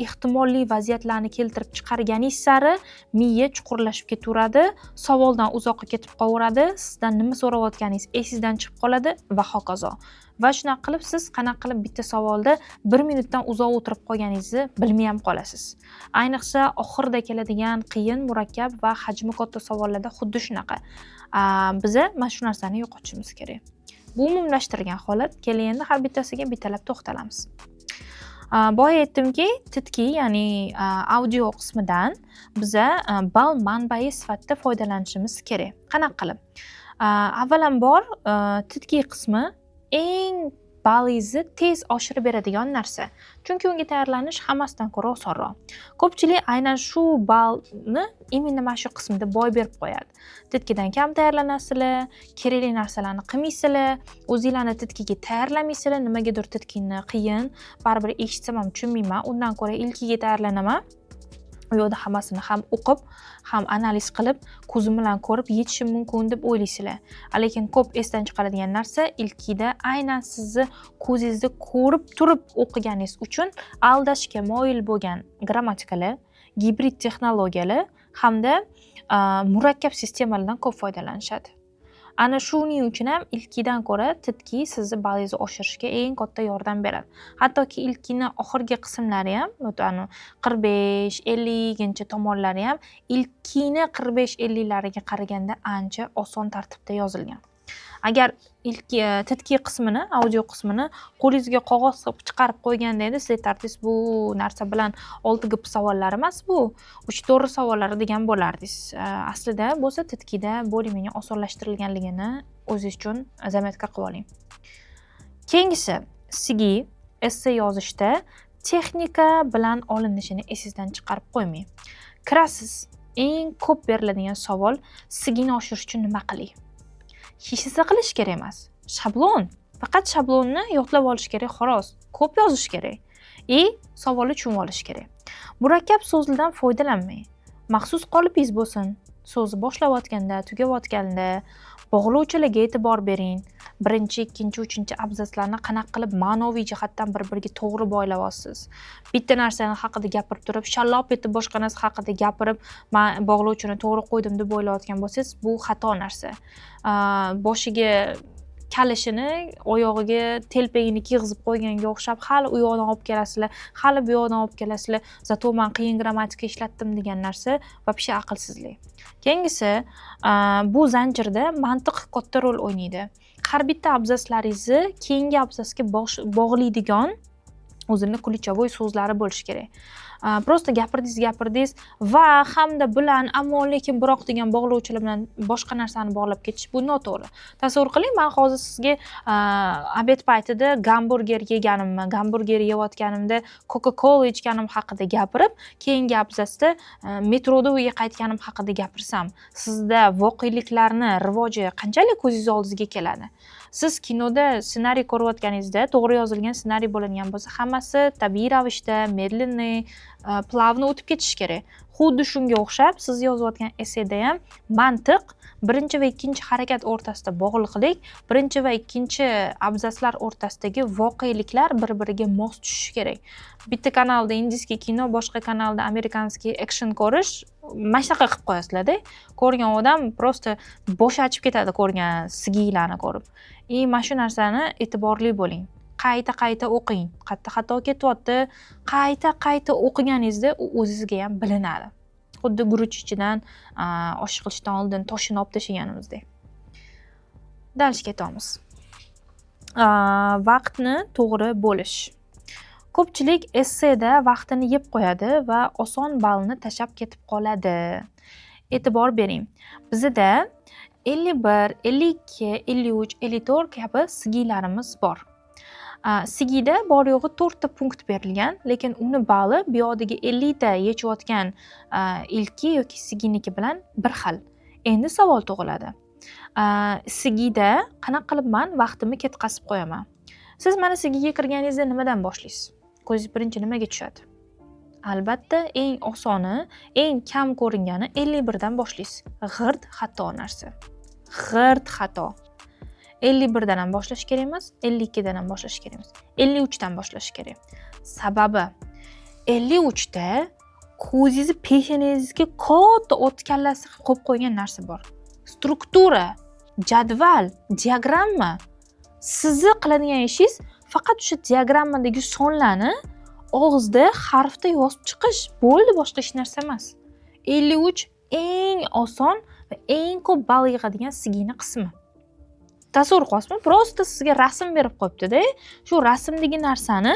ehtimoliy vaziyatlarni keltirib chiqarganingiz sari miya chuqurlashib ketaveradi, savoldan uzoqqa ketib qolaveradi, sizdan nima so'rayotganingiz esingizdan chiqib qoladi va hokazo. Va shunaqa qilib siz qanaqa qilib bitta savolda 1 minutdan uzoq o'tirib qolganingizni bilmay ham qolasiz. Ayniqsa oxirida keladigan qiyin, murakkab va hajmi katta savollarda xuddi shunaqa. Biz mana shu narsani yo'qotishimiz kerak. Bu umumlashtirgan holat. Keling endi har bittasiga bittalab to'xtalamiz. Boya aytdimki, titkiy, ya'ni audio qismidan biz ball manbai sifatida foydalanishimiz kerak. Qanaqa qilib? Avvalambor titkiy qismi eng ballingizni tez oshirib beradigan narsa. Chunki unga tayyorlanish hammasidan ko'ra osonroq. Ko'pchilik aynan shu ballni именно mana shu qismida boy berib qo'yadi. Titkidan kam tayyorlanasizlar, kerakli narsalarni qilmaysizlar, o'zingizlarni titkiga tayyorlamaysizlar, nimagadir titkini qiyin, baribir eshitsam ham tushunmayman. Undan ko'ra ilkiga tayyorlanaman. U yoqda hammasini ham o'qib, ham analiz qilib, ko'zim bilan ko'rib yetishim mumkin deb o'ylaysizlar. Lekin ko'p esdan chiqaradigan narsa ilkida aynan sizni ko'zingizda ko'rib turib o'qiganingiz uchun aldashga moyil bo'lgan grammatikalar, gibrid texnologiyalar hamda murakkab sistemalardan ko'p foydalanishadi. Ana shuning uchun ham ilkidan ko'ra titki sizni ballingizni oshirishga eng katta yordam beradi. Hattoki ilkini oxirgi qismlari ham, 45-50 tomonlari ham ilkini 45-50 lariga qaraganda ancha oson tartibda yozilgan. Agar titki qismini, audio qismini qo'lingizga qog'oz qilib chiqarib qo'yganda edi, siz aytardingiz, bu narsa bilan 6 savollar emas bu, 3-4 savollar degan bo'lardingiz. Aslida bo'lsa titkida bo'limining osonlashtirilganligini o'zingiz uchun zamotka qilib oling. Keyingisi, SIGI esse yozishda texnika bilan olinishini esingizdan chiqarib qo'ymang. Kirasiz, eng ko'p beriladigan savol SIGIni oshirish uchun nima qiling? Hech narsa qilish kerak emas. Shablon. Faqat shablonni yodlab olish kerak, xolos. Ko'p yozish kerak. Savolni tushunib olish kerak. Murakkab so'zlardan foydalanmang. Maxsus qolipiz bo'lsin. So'zni boshlayotganda, tugatganda bog'lovchilarga e'tibor bering. 1-2-3 abzatslarni qanaqa qilib ma'noviy jihatdan bir-biriga to'g'ri boylayapsiz. Bitta narsani haqida gapirib turib, shallop etib boshqa narsa haqida gapirib, men bog'lovchini to'g'ri qo'ydim deb o'ylayotgan bo'lsangiz, bu xato narsa. Boshiga kalishini, oyog'iga telpagini kiyg'izib qo'yganga o'xshab, hali u yoqdan olib kelasizlar, hali bu yoqdan olib kelasizlar. Zato men qiyin grammatika ishlatdim degan narsa вообще aqlsizlik. Keyingisi, bu zanjirda mantiq katta rol o'ynaydi. Har bitta abzatslaringizni keyingi abzatsga bog'laydigan o'zini ключевой so'zlari bo'lishi kerak. Prosta gapirdingiz va hamda bilan, ammo lekin biroq degan bog'lovchilar bilan boshqa narsani bog'lab ketish bu noto'g'ri. Tasavvur qiling, men hozir sizga obed paytida gamburger yeganimni, gamburger yeyotganimda Coca-Cola ichganim haqida gapirib, keyingi abzatsda metroda uyga qaytganim haqida gapirsam, sizda voqeliklarni rivoji qanchalik ko'zingiz oldingizga keladi? Siz kinoda ssenariy ko'rayotganingizda, to'g'ri yozilgan ssenariy bo'ladigan bo'lsa, hammasi tabiiy ravishda, medlenniy, plavni o'tib ketishi kerak. Xuddi shunga o'xshab, siz yozayotgan esseda ham mantiq birinchi va ikkinchi harakat o'rtasida bog'liqlik, birinchi va ikkinchi abzatslar o'rtasidagi voqeliklar bir-biriga mos tushishi kerak. Bitta kanalda indiyskiy kino, boshqa kanalda amerikanskiy action ko'rish, mana shunaqa qilib qo'yasizlar-da. Ko'rgan odam prosta boshi achib ketadi ko'rgan sigilarni ko'rib. Mana shu narsani e'tiborli bo'ling. Qayta o'qing. Qayerda xato ketyapti, qayta o'qiganingizda u o'zingizga ham bilinadi. Xuddi guruch ichidan osh qilishdan oldin toshini olib tashlaganimizdek. Dalish ketamiz. Vaqtni to'g'ri bo'lish. Ko'pchilik esseda vaqtini yeb qo'yadi va oson ballni tashab ketib qoladi. E'tibor bering. Bizda 51, 52, 53, 54 kabi sigilarimiz bor. Sigida bor yo'g'i 4 ta punkt berilgan, lekin uni balli bu yoqdagi 50 ta yechayotgan ilki yoki siginiki bilan bir xil. Endi savol tug'iladi. Sigida qanaqa qilib men vaqtimni ketkazib qo'yaman? Siz mana sigiga kirganingizda nimadan boshlaysiz? Ko'zingiz birinchi nimaga tushadi? Albatta, eng osoni, eng kam ko'ringani 51 dan boshlaysiz. G'irt xato narsa. G'irt xato. 51 dan ham boshlash kerak emas, 52 dan ham boshlash kerak emas. 53 dan boshlash kerak. Sababi 53 da ko'zingizni peshonangizga katta ot kallasi qo'yib qo'ygan narsa bor. Struktura, jadval, diagramma. Sizni qiladigan ishingiz faqat o'sha diagrammadagi sonlarni og'izda harfda yozib chiqish. Bo'ldi, boshqa hech narsa emas. 53 eng oson va eng ko'p ball yig'adigan sigina qismi. Tasavvur qilasizmi? Prosta sizga rasm berib qo'yibdi-da. Shu rasmdagi narsani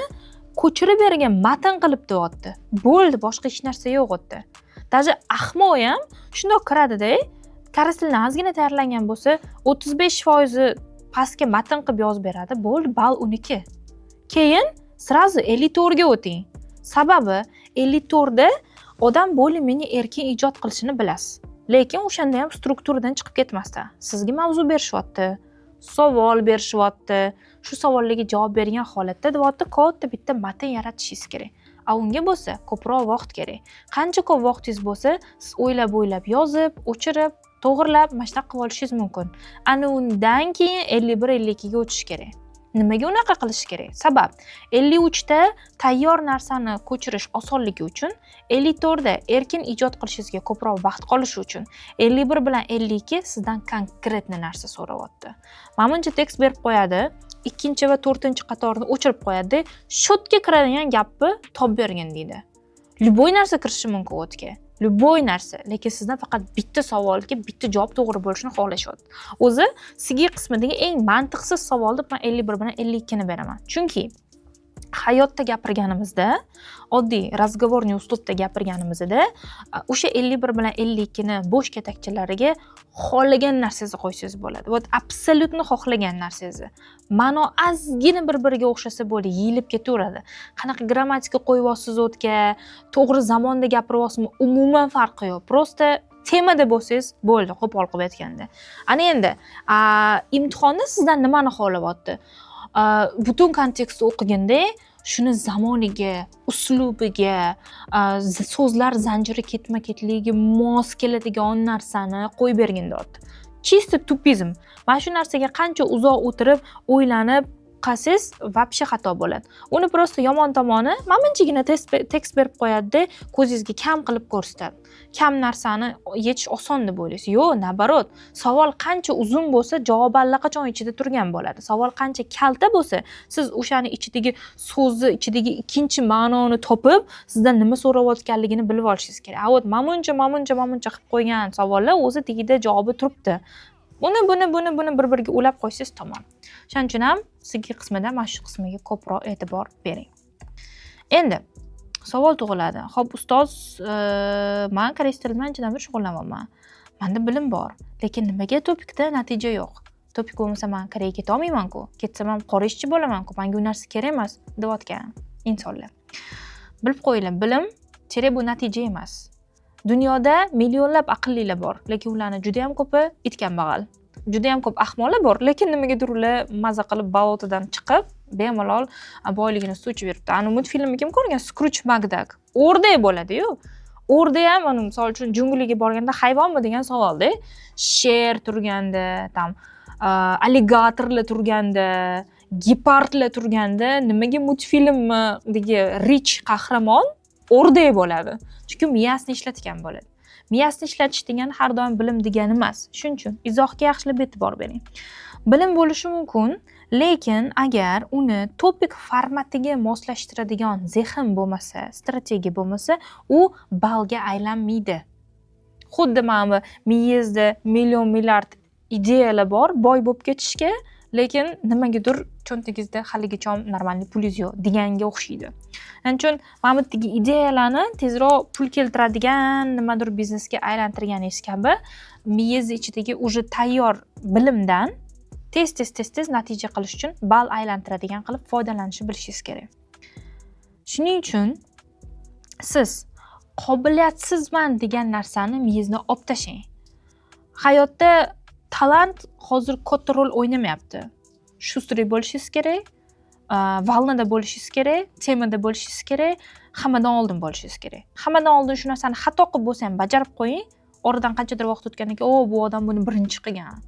ko'chirib bergan matn qilib deyapti. Bo'ldi, boshqa hech narsa yo'q o'tda. Даже ahmoq ham shundoq kiradi-da. Ko'rasizlar, ozgina tayyorlangan bo'lsa, 35% pastga matn qilib yozib beradi, bo'ldi, ball uniki. Keyin srazu 54 ga o'ting. Sababi 54 da odam bo'limi erkin ijod qilishini bilasiz. Lekin o'shanda ham strukturadan chiqib ketmasdan sizga mavzu berishyapti, savol berishyapti. Shu savollarga javob bergan holatda deyapti, katta bitta matn yaratishingiz kerak. Unga bo'lsa ko'proq vaqt kerak. Qancha ko'p vaqtingiz bo'lsa, siz o'ylab yozib, o'chirib, to'g'rilab, mana shunaqa qilib olishingiz mumkin. Ana undan keyin 51-52 ga o'tish kerak. Nimaga unaqa qilish kerak? Sabab 53 da tayyor narsani ko'chirish osonligi uchun, 54 da erkin ijod qilishingizga ko'proq vaqt qolishi uchun, 51 bilan 52 sizdan konkretni narsa so'rayapti. Mana buncha tekst berib qo'yadi, ikkinchi va to'rtinchi qatorni o'chirib qo'yadi, shotga kiradigan gapni top bergin deydi. Любой narsa kirishi mumkin o'tga. Любой narsa, lekin sizdan faqat bitta savolga bitta javob to'g'ri bo'lishini xohlashyapti. O'zi sizga qismidagi eng mantiqsiz savolni men 51 bilan 52 ni beraman. Chunki hayotda gapirganimizda, oddiy razgovorniy uslubda gapirganimizda o'sha 51 bilan 52 ni bo'sh katakchalariga xohlagan narsangizni qo'ysangiz bo'ladi. Вот absolutni xohlagan narsangizni. Ma'no ozgina bir-biriga o'xshasa bo'ldi, yeyilib ketaveradi. Qanaqa grammatika qo'yyapsiz o'tga, to'g'ri zamonda gapiryapsizmi, umuman farqi yo'q. Prosta temada bo'lsangiz bo'ldi, qo'pol qilib aytganda. Ana endi imtihonda sizdan nimani xohlayapti? Butun kontekstni o'qiganda shuni zamoniga, uslubiga, so'zlar zanjiri ketma-ketligiga mos keladigan narsani qo'yib bergin deyapti. Чисто tupizm. Mana shu narsaga qancha uzoq o'tirib, o'ylanib qilsangiz, вообще xato bo'ladi. Uni prosta yomon tomoni, mana bunchagina tekst berib qo'yadi-da, ko'zingizga kam qilib ko'rsatadi. Kam narsani yechish oson deb o'ylaysiz. Yo'q, nabarot. Savol qancha uzun bo'lsa, javob allaqachon ichida turgan bo'ladi. Savol qancha kalta bo'lsa, siz o'shani ichidagi so'zni, ichidagi ikkinchi ma'noni topib, sizdan nima so'rayotganligini bilib olishingiz kerak. Mana buncha qilib qo'ygan savollar o'zi tagida javobi turibdi. Buni bir-biriga ulab qo'ysangiz tamom. Shuning uchun ham sizga qismida mana shu qismiga ko'proq e'tibor bering. Endi savol tug'iladi. Xo'p, ustoz, men koreys tili bilan juda shug'ullanyapman. Menda bilim bor, lekin nimaga topikda natija yo'q? Topik bo'lmasa men Koreyga keta olmayman-ku. Ketsam ham qora ishchi bo'laman-ku. Menga u narsa kerak emas, deyotgan insonlar. Bilib qo'yinglar, bilim kerak bu natija emas. Dunyoda millionlab aqllilar bor, lekin ularning juda ham ko'pi it-kambag'al. Juda ham ko'p ahmoqlar bor, lekin nimagadir ular maza qilib balotidan chiqib, bemalol boyligini suvchib yuribdi. Ani multfilmni kim ko'rgan? Scrooge McDuck. O'rday bo'ladi-yu. O'rda ham, misol uchun jungliga borganda hayvonmi degan savolda, sher turganda, alligatorlar turganda, gepardlar turganda, nimaga multfilmdagi rich qahramon o'rday bo'ladi? Chunki miyasini ishlatgan bo'ladi. Miyasini ishlatish degani har doim bilim degani emas. Shuning uchun izohga yaxshilab e'tibor bering. Bilim bo'lishi mumkin, lekin agar uni topik formatiga moslashtiradigan zehn bo'lmasa, strategiya bo'lmasa, u ballga aylanmaydi. Xuddi mana miyangizda million milliard ideyalar bor, boy bo'lib ketishga, lekin nimagadir cho'ntagingizda haligacha normalniy pulingiz yo'q deganga o'xshaydi. Shuning uchun mana bu ideyalarni tezroq pul keltiradigan nimadir biznesga aylantirganingiz kabi miyangiz ichidagi уже tayyor bilimdan tez natija qilish uchun ball aylantiradigan qilib foydalanishni bilishingiz kerak. Shuning uchun siz qobiliyatsizman degan narsani miyangizdan olib tashlang. Hayotda talant hozir katta rol o'ynamayapti. Shustrik bo'lishingiz kerak, valnada bo'lishingiz kerak, temada bo'lishingiz kerak, hammadan oldin bo'lishingiz kerak. Hammadan oldin shu narsani xato qilib bo'lsa ham bajarib qo'ying. Oradan qanchadir vaqt o'tgandan keyin, bu odam buni birinchi qilgan,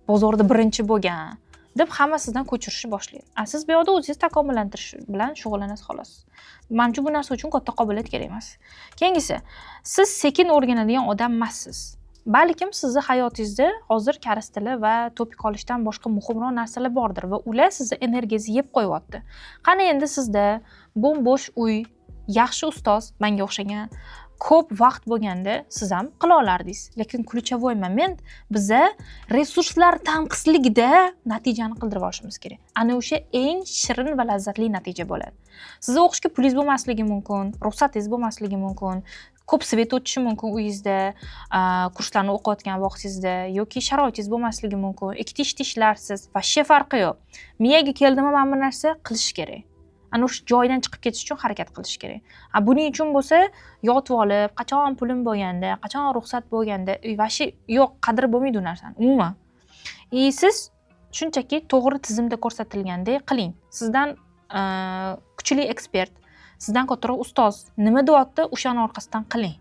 bozorda birinchi bo'lgan deb hamma sizdan ko'chirishni boshlaydi. Siz bu yerda o'zingiz takomillantirish bilan shug'ullanasiz xolos. Menimcha bu narsa uchun katta qobiliyat kerak emas. Keyingisi, siz sekin o'rganadigan odam emassiz. Balkim sizni hayotingizda hozir koreys tili va topik olishdan boshqa muhimroq narsalar bordir va ular sizni energiyangizni yeb qo'yyapti. Qani endi sizda bo'sh uy, yaxshi ustoz, menga o'xshagan ko'p vaqt bo'lganda siz ham qila olardingiz. Lekin ключевой moment biza resurslar tanqisligida natijani qildirib olishimiz kerak. Ana o'sha eng shirin va lazzatli natija bo'ladi. Sizni o'qishga pulingiz bo'lmasligi mumkin, ruxsatingiz bo'lmasligi mumkin, ko'p svet o'tishi mumkin uyingizda, kurslarni o'qiyotgan vaqtingizda yoki sharoitingiz bo'lmasligi mumkin. Ikkita ishda ishlarsiz, vashshe farqi yo'q. Miyaga keldimi mana bu narsa qilish kerak. Ana o'sha joydan chiqib ketish uchun harakat qilish kerak. Buning uchun bo'lsa, yotib olib, qachon pulim bo'lganda, qachon ruxsat bo'lganda, vashshe yo'q, qadri bo'lmaydi u narsani umuman. Siz shunchaki to'g'ri tizimda ko'rsatilgandek qiling. Sizdan kuchli ekspert, sizdan kattaroq ustoz nima deyapti, o'shani orqasidan qiling.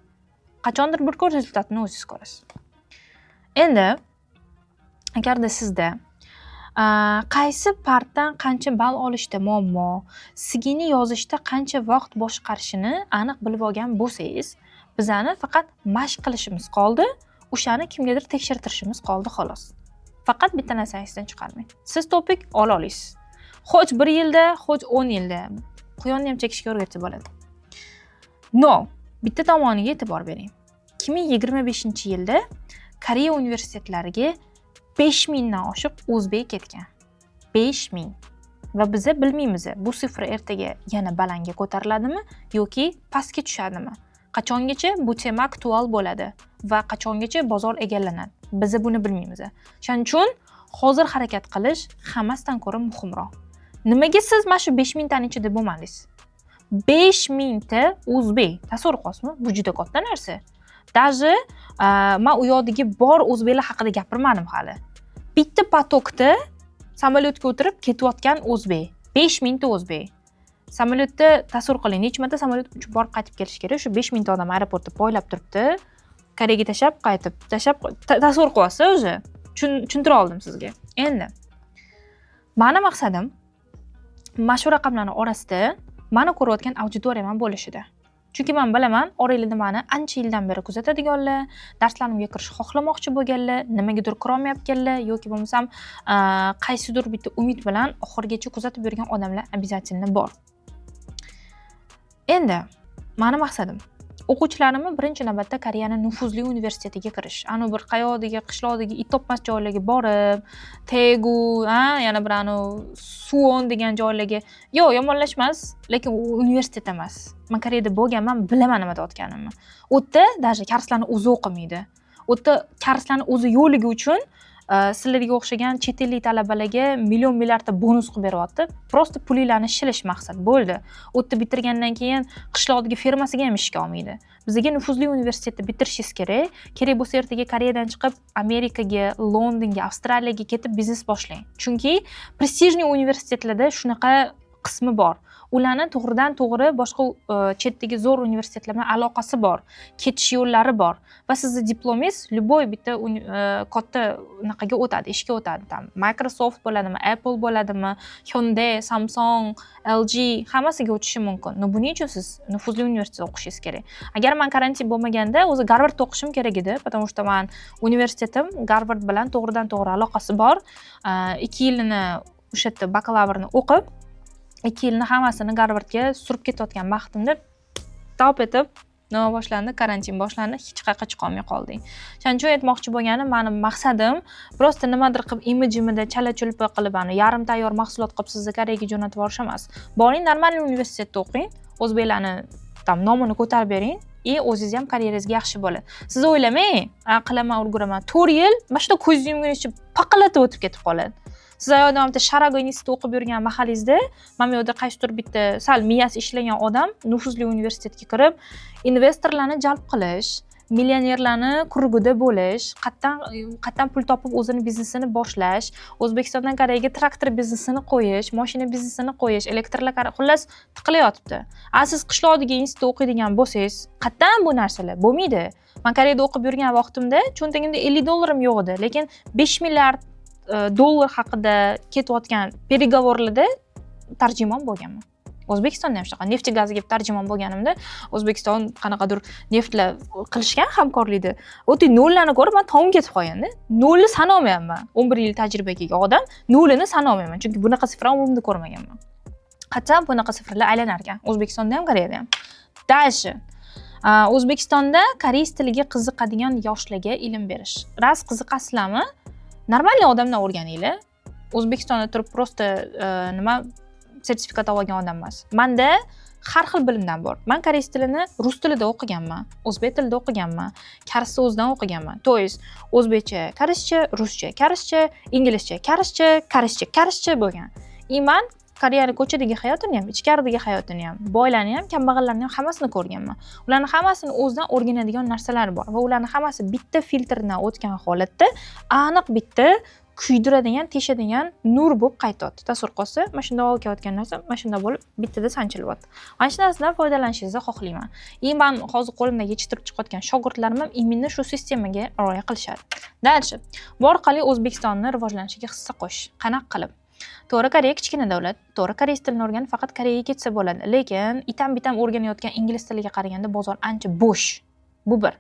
Qachondir bir kun rezultatini o'zingiz ko'rasiz. Endi agarda sizda qaysi partdan qancha ball olishda muammo, sigini yozishda qancha vaqt boshqarishini aniq bilib olgan bo'lsangiz, bizani faqat mashq qilishimiz qoldi, o'shani kimgadir tekshirtirishimiz qoldi xolos. Faqat bitta narsani esdan chiqarmang. Siz topik ola olasiz. Xo'j 1 yilda, xo'j 10 yilda quyonni ham chekishga o'rgatsa bo'ladi. No, bitta tomoniga e'tibor bering. 2025-yilda Koreya universitetlariga 5000 dan oshiq o'zbek ketgan. 5000. Va biz bilmaymiz, bu sifra ertaga yana balandga ko'tariladimi yoki pastga tushadimi? Qachongacha bu tema aktual bo'ladi va qachongacha bozor egallanadi? Biz buni bilmaymiz. Shuning uchun hozir harakat qilish hammasidan ko'ra muhimroq. Nimaga siz mana shu 5000 taning ichida bo'lmadingiz? 5000 ta o'zbek. Tasavvur qilasizmi? Bu juda katta narsa. Даже men u yoqdagi bor o'zbeklar haqida gapirmadim hali. Bitta potokda samolyotga o'tirib ketayotgan o'zbek. 5000 ta o'zbek. Samolyotda tasavvur qiling, necha marta samolyot uchib borib qaytib kelish kerak. Shu 5000 ta odam aeroportda poylab turibdi. Koreyaga tashab, tasavvur qilyapsiz o'zi. Tushuntira oldim sizga. Endi meni maqsadim mana shu raqamlarning orasida meni ko'rayotgan auditoriya ham bo'lishida. Chunki men bilaman, oranglarda meni ancha yildan beri kuzatadiganlar, darslarimga kirish xohlamoqchi bo'lganlar, nimagadir kira olmayotganlar yoki bo'lmasam qaysidir bitta umid bilan oxirigacha kuzatib yurgan odamlar обязательно bor. Endi meni maqsadim o'quvchilarimni birinchi navbatda Koreyaning nufuzli universitetiga kirish. Anu bir qayoqdagi, qishloqdagi it topmas joylarga borib, Tegu, yana bir Suwon degan joylarga, yo'q, yomonlashmas, lekin u universitet emas. Men Koreyada bo'lganman, bilaman nima deyotganimni. U yerda даже karslarning o'zi o'qimaydi. U yerda karslarning o'zi yo'ligi uchun sizlarga o'xshagan chet ellik talabalarga milliardta bonus qilib beryapti. Prosta pulinglarni shilish maqsad bo'ldi. U yerda bitirgandan keyin qishloqdagi fermasiga ham ishga olmaydi. Bizga nufuzli universitetni bitirishingiz kerak. Kerak bo'lsa ertaga Koreyadan chiqib Amerikaga, Londonga, Avstraliyaga ketib biznes boshlang. Chunki prestijli universitetlarda shunaqa qismi bor. Ularning to'g'ridan to'g'ri boshqa chetdagi zo'r universitetlar bilan aloqasi bor, ketish yo'llari bor va sizning diplomingiz любой bitta katta naqaga o'tadi, ishga o'tadi. Microsoft bo'ladimi, Apple bo'ladimi, Hyundai, Samsung, LG hammasiga o'tishi mumkin. Buning uchun siz nufuzli universitetda o'qishingiz kerak. Agar men karantin bo'lmaganda o'zi Garvardda o'qishim kerak edi, потому что men universitetim Garvard bilan to'g'ridan to'g'ri aloqasi bor. 2 yilini o'sha yerda bakalavrni o'qib 2 yilni hammasini Garvardga surib ketayotgan vaqtimda tap etib nima boshlandi, karantin boshlandi, hech qayerga chiqa olmay qoldik. Shuning uchun aytmoqchi bo'lganim, mening maqsadim prosta nimadir qilib imijimda chala-chulpa qilib, yarim tayyor mahsulot qilib sizni Koreyaga jo'natib yuborish emas. Boring, normal universitetda o'qing, o'zbeklarni nomini ko'tarib bering, o'zingiz ham karyeringizga yaxshi bo'ladi. Siz o'ylamang, qilaman, ulguraman, 4 yil mana shunday ko'z yumguncha paqalatib o'tib ketib qoladi. Siz ayolda Sharago institutida o'qib yurgan mahallingizda, mana bu yerda qaysidir bitta sal miyasi ishlagan odam nufuzli universitetga kirib, investorlarni jalb qilish, millionerlarni kurugida bo'lish, qatdan pul topib o'zini biznesini boshlash, O'zbekistondan Koreyaga traktor biznesini qo'yish, mashina biznesini qo'yish, elektrlar xullas tiqilayotibdi. Siz qishloqdagi institutda o'qiydigan bo'lsangiz, qatdan bu narsalar bo'lmaydi. Men Koreyada o'qib yurgan vaqtimda cho'ntagimda $50 yo'q edi, lekin 5 milliard dollar haqida ketayotgan переговорlarda tarjimon bo'lganman. O'zbekistonda ham shunaqa neft gaziga tarjimon bo'lganimda, O'zbekiston qanaqadir neftlar qilishgan hamkorlikda. O'ti nollarni ko'rib men tomim ketib qolganda, nolni sanolmayman. 11 yil tajribaga ega odam nolini sanolmayman, chunki bunaqa sifrani umrimda ko'rmaganman. Qachon bunaqa sifrlar aylanar ekan, O'zbekistonda ham, Koreyada ham. Dальше. O'zbekistonda koreys tiliga qiziqadigan yoshlarga ilm berish. Ras qiziqasizlarmi? Normalniy odamdan o'rganinglar. O'zbekistonda turib prosta nima sertifikat olgan odam emas. Menda har xil bilimdan bor. Men koreys tilini rus tilida o'qiganman, o'zbek tilida o'qiganman, kars so'zdan o'qiganman. To есть o'zbekcha, koreyscha, ruscha, koreyscha, inglizcha, koreyscha bo'lgan. Men Koreyani ko'chadagi hayotini ham, ichkaridagi hayotini ham, boylarni ham, kambag'allarni ham hammasini ko'rganman. Ularning hammasini o'zidan o'rganadigan narsalar bor va ularning hammasi bitta filtrdan o'tgan holatda aniq bitta kuydiradigan, teshadigan nur bo'lib qaytadi. Tasavvur qilsa, mana shunday o'tayotgan narsa, mana shunday bo'lib bittada sanchilyapti. Mana shu narsadan foydalanishingizni xohlayman. Men hozir qo'limda yetishtirib chiqayotgan shogirdlarim ham именно shu sistemaga rioya qilishadi. Dальше. Bu orqali O'zbekistonni rivojlanishiga hissa qo'shish. Qanaqa qilib? To'g'ri, Koreya kichkina davlat. To'g'ri, koreys tilini o'rganib faqat Koreyaga ketsa bo'ladi. Lekin itam-bitam o'rganayotgan ingliz tiliga qaraganda bozor ancha bo'sh. Bu bir.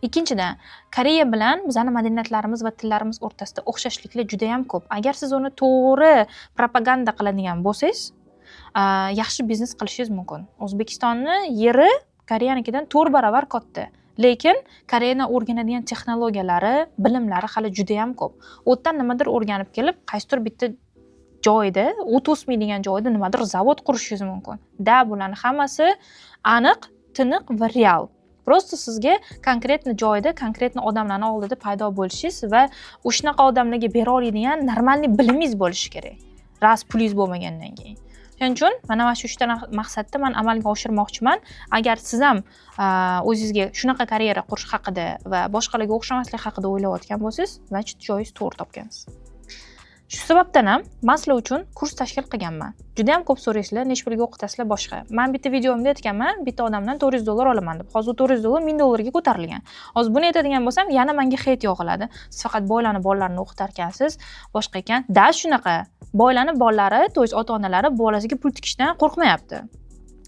Ikkinchidan, Koreya bilan bizning madaniyatlarimiz va tillarimiz o'rtasida o'xshashliklar juda ham ko'p. Agar siz uni to'g'ri propaganda qiladigan bo'lsangiz, yaxshi biznes qilishingiz mumkin. O'zbekistonning yeri Koreyanikidan 4 barobar katta. Lekin Koreyadan o'rganadigan texnologiyalari, bilimlari hali juda ham ko'p. U yerdan nimadir o'rganib kelib, qaysidir bitta joyda, o't o'smaydigan joyda nimadir zavod qurishingiz mumkin. Bularning hammasi aniq, tiniq va real. Просто sizga konkretni joyda, konkretni odamlarning oldida paydo bo'lishingiz va o'shanaqa odamlarga bera oladigan normalniy bilimingiz bo'lishi kerak. Ras pulingiz bo'lmagandan keyin. Shuning uchun mana shu 3 ta maqsadni men amalga oshirmoqchiman. Agar siz ham o'zingizga shunaqa karyera qurish haqida va boshqalarga o'xshamaslik haqida o'ylayotgan bo'lsangiz, значит, joyingiz to'g'ri topgansiz. Shu sababdan ham men sizlar uchun kurs tashkil qilganman. Juda ham ko'p so'raysizlar, necha pulga o'qitasizlar boshqa. Men bitta videomda aytganman, bitta odamdan $400 olaman deb. Hozir $400 $1000 ga ko'tarilgan. Hozir buni aytadigan bo'lsam, yana menga heyt yog'iladi. Siz faqat boylarni bolalarini o'qitar ekansiz, boshqa ekan. Shunaqa. Boylarni bolalari, to'ys ota-onalari bolasiga pul tikishdan qo'rqmayapti.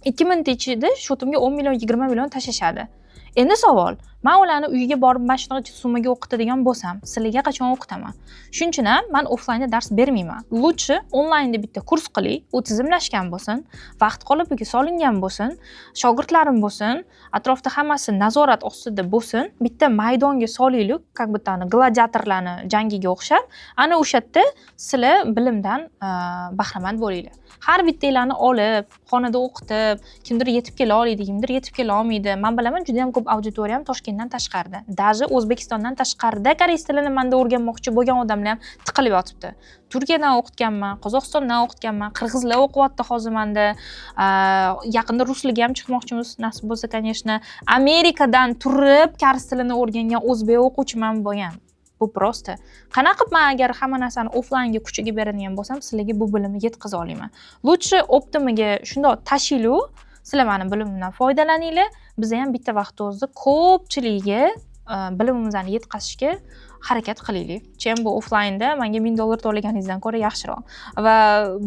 2 minut ichida shotimga 10 million, 20 million tashashadi. Endi savol, men ularni uyiga borib mana shunaqa summaga o'qitadigan bo'lsam, sizlarga qachon o'qitaman? Shuning uchun ham men offlaynda dars bermayman. Lutchi onlaynda bitta kurs qiling, u tizimlashgan bo'lsin, vaqt qolipiga solingan bo'lsin, shogirdlarim bo'lsin, atrofda hammasi nazorat ostida bo'lsin, bitta maydonga solaylik, как будто gladiatorlarni jangiga o'xshab, ana o'sha yerda sizlar bilimdan bahramand bo'linglar. Har bittanglarni olib, xonada o'qitib, kimdir yetib kela oladi, kimdir yetib kela olmaydi. Men bilaman, juda ham ko'p auditoriyam Toshkentdan tashqarida, даже O'zbekistondan tashqarida koreys tilini menda o'rganmoqchi bo'lgan odamlar ham tiqilib yotibdi. Turkiyadan o'qitganman, Qozog'istondan o'qitganman, qirg'izlar o'qiyapti hozir menda. Yaqinda ruslarga ham chiqmoqchimiz, nasib bo'lsa, конечно. Amerikadan turib koreys tilini o'rgangan o'zbek o'quvchiman bo'lgan. Bu prosta. Qanaqa qilib men agar hamma narsani offlaynga kuchiga beradigan bo'lsam, sizlarga bu bilimni yetkaza olaman. Lutchi optimiga shundoq tashiylu, sizlar meni bilimimdan foydalaninglar. Biz ham bitta vaqt o'zida ko'pchiligiga bilimimizni yetkazishga harakat qilaylik. Chem bu offlaynda menga $1000 to'laganingizdan ko'ra yaxshiroq. Va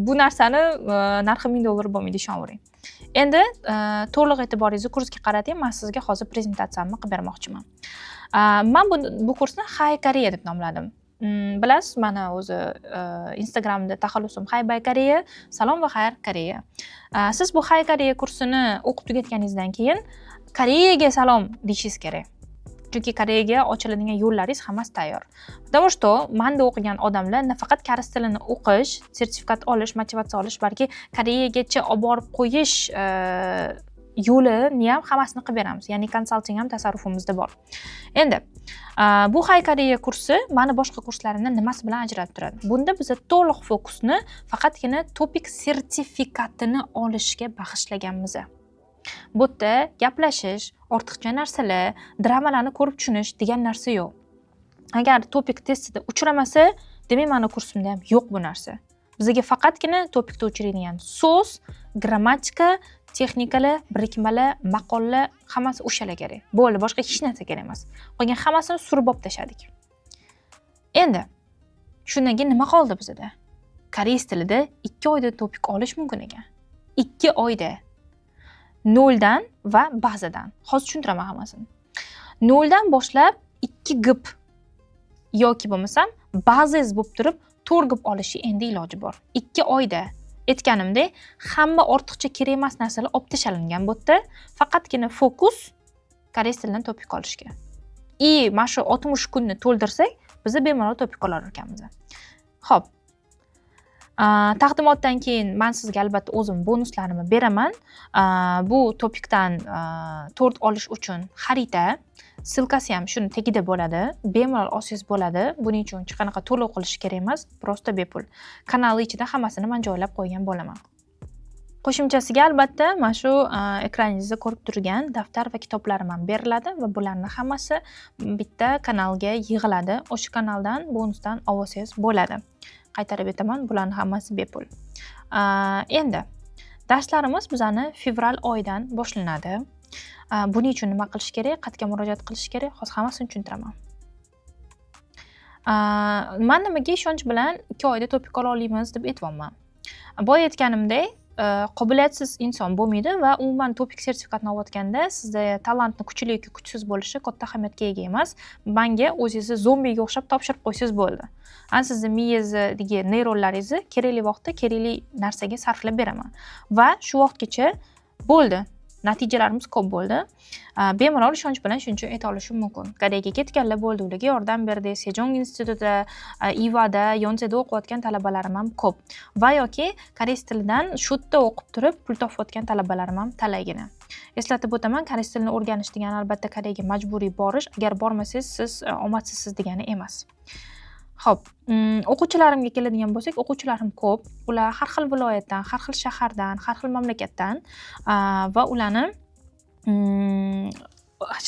bu narsani narxi $1000 bo'lmaydi, ishonavering. Endi to'liq e'tiboringizni kursga qarating. Men sizga hozir prezentatsiyamni qilib bermoqchiman. Men bu kursni Hi Korea deb nomladim. Bilasiz, mana o'zi Instagramda taxallusim Hi Bye Korea, salom va xayr Koreya. Siz bu Hi Korea kursini o'qib tugatganingizdan keyin Koreyaga salom deyishingiz kerak. Chunki Koreyaga ochiladigan yo'llaringiz hammasi tayyor. Потому что menda o'qigan odamlar nafaqat koreys tilini o'qish, sertifikat olish, motivatsiya olish, balki Koreyagacha olib borib qo'yish yo'lini ham hammasini qilib beramiz. Ya'ni konsalting ham tasarrufimizda bor. Endi bu Hi Korea kursi meni boshqa kurslarimdan nimasi bilan ajralib turadi? Bunda biz to'liq fokusni faqatgina topik sertifikatini olishga bag'ishlaganmiz. Bu yerda gaplashish, ortiqcha narsalar, dramalarni ko'rib tushunish degan narsa yo'q. Agar topik testida uchramasa, demak meni kursimda ham yo'q bu narsa. Bizga faqatgina topikda uchraydigan so'z, grammatika, texnikalar, birikmalar, maqollar hammasi o'shalar kerak. Bo'ldi, boshqa hech narsa kerak emas. Qolgan hammasini surib olib tashladik. Endi shundan keyin nima qoldi bizda? Koreys tilida 2 oyda topik olish mumkin ekan. 2 oyda. 0 dan va ba'zidan. Hozir tushuntiraman hammasini. 0 dan boshlab 2 gip yoki bo'lmasam baziz bo'lib turib 4 gip olishi endi iloji bor. 2 oyda aytganimdek, hamma ortiqcha kerak emas narsalar olib tashalingan bu yerda. Faqatgina fokus koreys tilidan topik olishga. Mana shu 60 kunni to'ldirsak, biz bemalol topik olar ekanmiz. Xo'p. Taqdimotdan keyin men sizga albatta o'zim bonuslarimni beraman. Bu topikdan 4 olish uchun xarita, silkasi ham shuni tagida bo'ladi. Bemalol olsangiz bo'ladi. Buning uchun hech qanaqa to'lov qilish kerak emas, prosta bepul. Kanal ichida hammasini men joylab qo'ygan bo'laman. Qo'shimchasiga albatta mana shu ekraningizda ko'rib turgan daftar va kitoblarim ham beriladi va bularning hammasi bitta kanalga yig'iladi. O'sha kanaldan bonusdan olsangiz bo'ladi. Qaytarib aytaman, bularning hammasi bepul. Endi darslarimiz bizani fevral oyidan boshlanadi. Buning uchun nima qilish kerak, qayerga murojaat qilish kerak, hozir hammasini tushuntiraman. Men nimaga ishonch bilan 2 oyda topik ola olamiz deb aytibman. Boya aytganimdek, qobiliyatsiz inson bo'lmaydi va umuman topik sertifikatini olayotganda sizda talantni kuchli yoki kuchsiz bo'lishi katta ahamiyatga ega emas. Menga o'zingizni zombiga o'xshab topshirib qo'ysangiz bo'ldi. Sizni miyangizdagi neyronlaringizni kerakli vaqtda kerakli narsaga sarflab beraman va shu vaqtgacha bo'ldi. Natijalarimiz ko'p bo'ldi. Bemalol ishonch bilan shuncha ayta olishim mumkin. Koreyaga ketganlar bo'ldi, ularga yordam berdi. Sejong institutida, Ivada, Yonseda o'qiyotgan talabalarim ham ko'p. Va yoki koreys tilidan shu yerda o'qib turib pul topayotgan talabalarim ham talaygina. Eslatib o'taman, koreys tilini o'rganish degani albatta Koreyaga majburiy borish. Agar bormasangiz, siz omadsizsiz degani emas. Xo'p, o'quvchilarimga keladigan bo'lsak, o'quvchilarim ko'p. Ular har xil viloyatdan, har xil shahardan, har xil mamlakatdan va ularni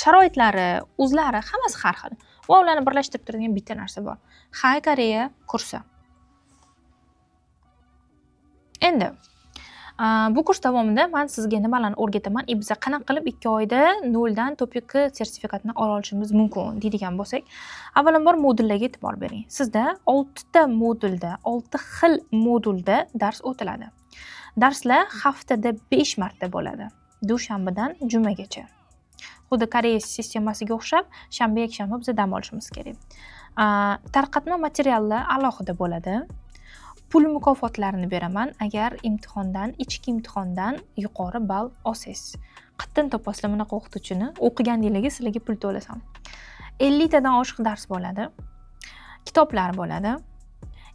sharoitlari, o'zlari hammasi har xil. Va ularni birlashtirib turadigan bitta narsa bor. Xay Koreya kursi. Endi bu kurs davomida men sizga nimalarni o'rgataman, biz qanaqa qilib 2 oyda 0 dan topik sertifikatini ola olishimiz mumkin deydigan bo'lsak, avvalambor modullarga e'tibor bering. Sizda 6 ta modulda, 6 xil modulda dars o'tiladi. Darslar haftada 5 marta bo'ladi. Dushanbadan jumagacha. Xuddi Koreya sistemasiga o'xshab, shanba, yakshanba biz dam olishimiz kerak. Tarqatma materiallar alohida bo'ladi. Pul mukofotlarini beraman agar ichki imtihondan yuqori ball olsangiz. Qatdan topasizlar bunaqa o'qituvchini, o'qiganingizga sizlarga pul to'lasam. 50 tadan oshiq dars bo'ladi. Kitoblar bo'ladi.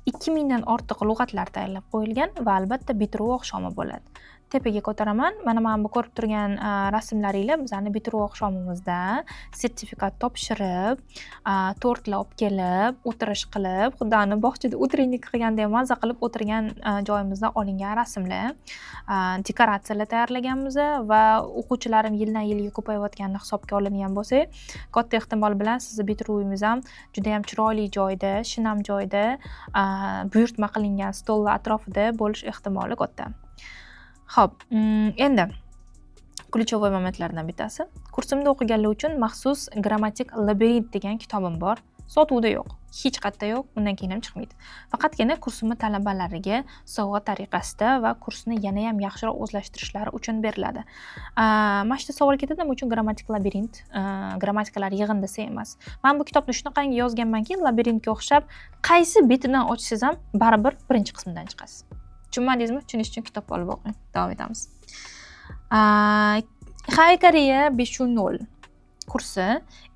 2000 dan ortiq lug'atlar tayyorlab qo'yilgan va albatta bitiruv oqshomi bo'ladi. Tepaga ko'taraman. Mana bu ko'rib turgan rasmlaringlar bizning bitiruv oqshomimizda sertifikat topshirib, tortlar olib kelib, o'tirish qilib, xuddi bog'chada o'tiringlik qilgandek maza qilib o'tirgan joyimizdan olingan rasmlar, dekoratsiyalar tayyorlaganmiz va o'quvchilarim yildan yilga ko'payayotganini hisobga oladigan bo'lsa, katta ehtimol bilan sizning bitiruvingiz ham juda ham chiroyli joyda, shinam joyda, buyurtma qilingan stollar atrofida bo'lish ehtimoli katta. Xo'p, endi ключевой momentlardan bittasi. Kursimda o'qiganlar uchun maxsus grammatik labirint degan kitobim bor. Sotuvda yo'q, hech qayerda yo'q, undan keyin ham chiqmaydi. Faqatgina kursimni talabalariga sovg'a tariqasida va kursni yana ham yaxshiroq o'zlashtirishlari uchun beriladi. Mana shu savol ketadi, nima uchun grammatik labirint, grammatikalar yig'indisi emas. Men bu kitobni shunaqangi yozganmanki, labirintga o'xshab qaysi betidan ochsangiz ham baribir birinchi qismdan chiqasiz. Tushunmadingizmi? Tushunish uchun kitobni olib o'qing. Davom etamiz. Xay Koreya 5.0 kursi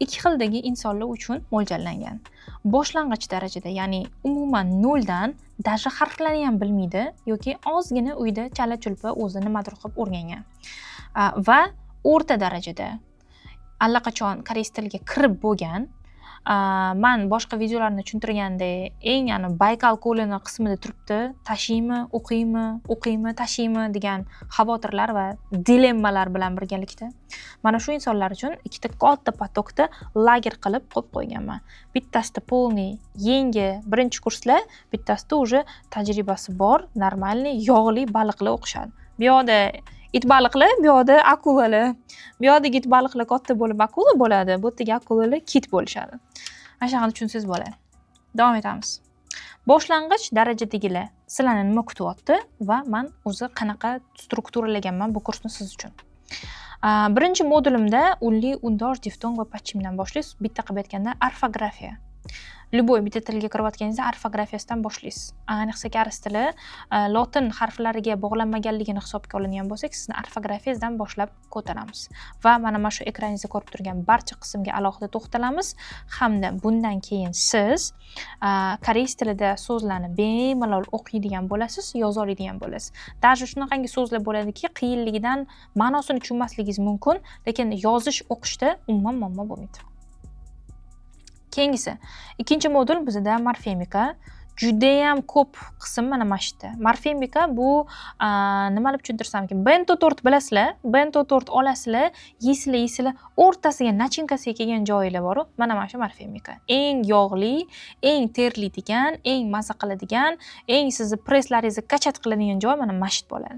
2 xildagi insonlar uchun mo'ljallangan. Boshlang'ich darajada, ya'ni umuman 0 dan даже harflarni ham bilmaydi yoki ozgina uyda chala-chulpa o'zi nimadir qilib o'rgangan. Va o'rta darajada allaqachon koreys tiliga kirib bo'lgan. Men boshqa videolarni tushuntirganda eng Baykal ko'lini qismida turibdi, tashiymi, o'qiymi, tashiymi degan xavotirlar va dilemmalar bilan birgalikda. Mana shu insonlar uchun ikkita katta potokda lager qilib qo'yib qo'yganman. Bittasida polniy, yangi birinchi kurslar, bittasida уже tajribasi bor, normalniy, yog'li baliqlar o'qishadi. Bu yoqda it baliqlar, bu yoqda akulalar. Bu yoqdagi it baliqlar katta bo'lib akula bo'ladi, bu yerdagi akulalar kit bo'lishadi. Mana shuni tushunsangiz bo'ladi. Davom etamiz. Boshlang'ich darajadagilar sizlarni nima kutyapti va men o'zi qanaqa strukturalanganman bu kursni siz uchun. Birinchi modulimda unli, undor, diftong va pachimdan boshlaysiz. Bitta qilib aytganda orfografiya. Любой bitta tilga kirayotganingizda orfografiyasidan boshlaysiz. Ayniqsa koreys tili lotin harflariga bog'lanmaganligini hisobga oladigan bo'lsak, sizni orfografiyangizdan boshlab ko'taramiz. Va mana shu ekraningizda ko'rib turgan barcha qismga alohida to'xtalamiz hamda bundan keyin siz koreys tilida so'zlarni bemalol o'qiydigan bo'lasiz, yoza oladigan bo'lasiz. Даже shunaqangi so'zlar bo'ladiki, qiyinligidan ma'nosini tushunmasligingiz mumkin, lekin yozish, o'qishda umuman muammo bo'lmaydi. Keyingisi, ikkinchi modul bizda morfemika. Judayam ko'p qism mana shu yerda. Morfemika bu nima deb tushuntirsam ekan? Bento tort bilasizlar? Bento tort olasizlar, yeysizlar, o'rtasiga nachinkasiga kelgan joylar bor-ku, mana shu morfemika. Eng yog'li, eng terlaydigan, eng maza qiladigan, eng sizni presslaringizni kachat qiladigan joy mana shu bo'ladi.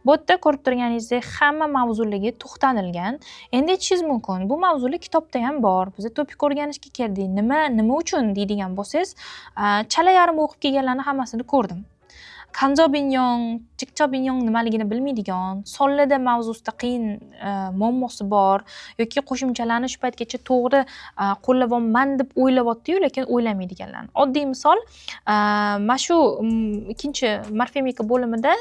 Bu yerda ko'rib turganingizdek hamma mavzularga to'xtalilgan. Endi aytishingiz mumkin, bu mavzular kitobda ham bor. Biz topik o'rganishga keldik. Nima uchun deydigan bo'lsangiz, chala yarim o'qib kelganlarni hammasini ko'rdim. Kanjobinyong, chikchobinyong nimaligini bilmaydigan, sonlarda mavzusida qiyin muammosi bor yoki qo'shimchalarni shu paytgacha to'g'ri qo'llayapman deb o'ylayapti-yu, lekin o'ylamaydiganlarni. Oddiy misol, mana shu ikkinchi morfemika bo'limida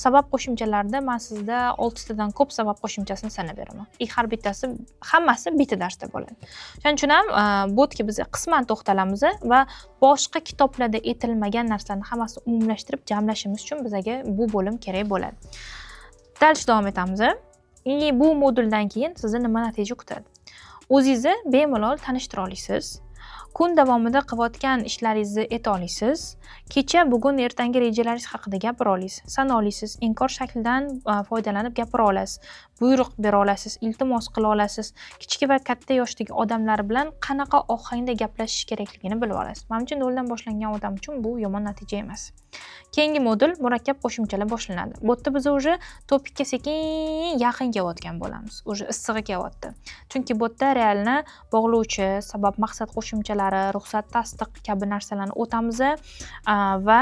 sabab qo'shimchalarida men sizda 6 tadan ko'p sabab qo'shimchasini sanab beraman. Har bittasi, hammasi bitta darsda bo'ladi. Shuning uchun ham bu yerga biz qisman to'xtalamiz va boshqa kitoblarda aytilmagan narsalarni hammasini umumlashtirib jamlashimiz uchun bizga bu bo'lim kerak bo'ladi. Dals davom etamiz. Endi bu moduldan keyin sizni nima natija kutadi? O'zingizni bemalol tanishtira olasiz. Kun davomida qilayotgan ishlaringizni ayta olasiz. Kecha, bugun, ertangi rejalaringiz haqida gapira olasiz. Sana olasiz. Inkor shaklidan foydalanib gapira olasiz. Buyruq bera olasiz, iltimos qila olasiz. Kichik va katta yoshdagi odamlar bilan qanaqa ohangda gaplashish kerakligini bilib olasiz. Menimcha, noldan boshlangan odam uchun bu yomon natija emas. Keyingi modul murakkab qo'shimchalar boshlanadi. Bu yerda biz уже topikka sekin yaqin kelayotgan bo'lamiz. Уже issig'i kelyapti. Chunki bu yerda realni bog'lovchi, sabab, maqsad qo'shimchalari, ruxsat, tasdiq kabi narsalarni o'tamiz va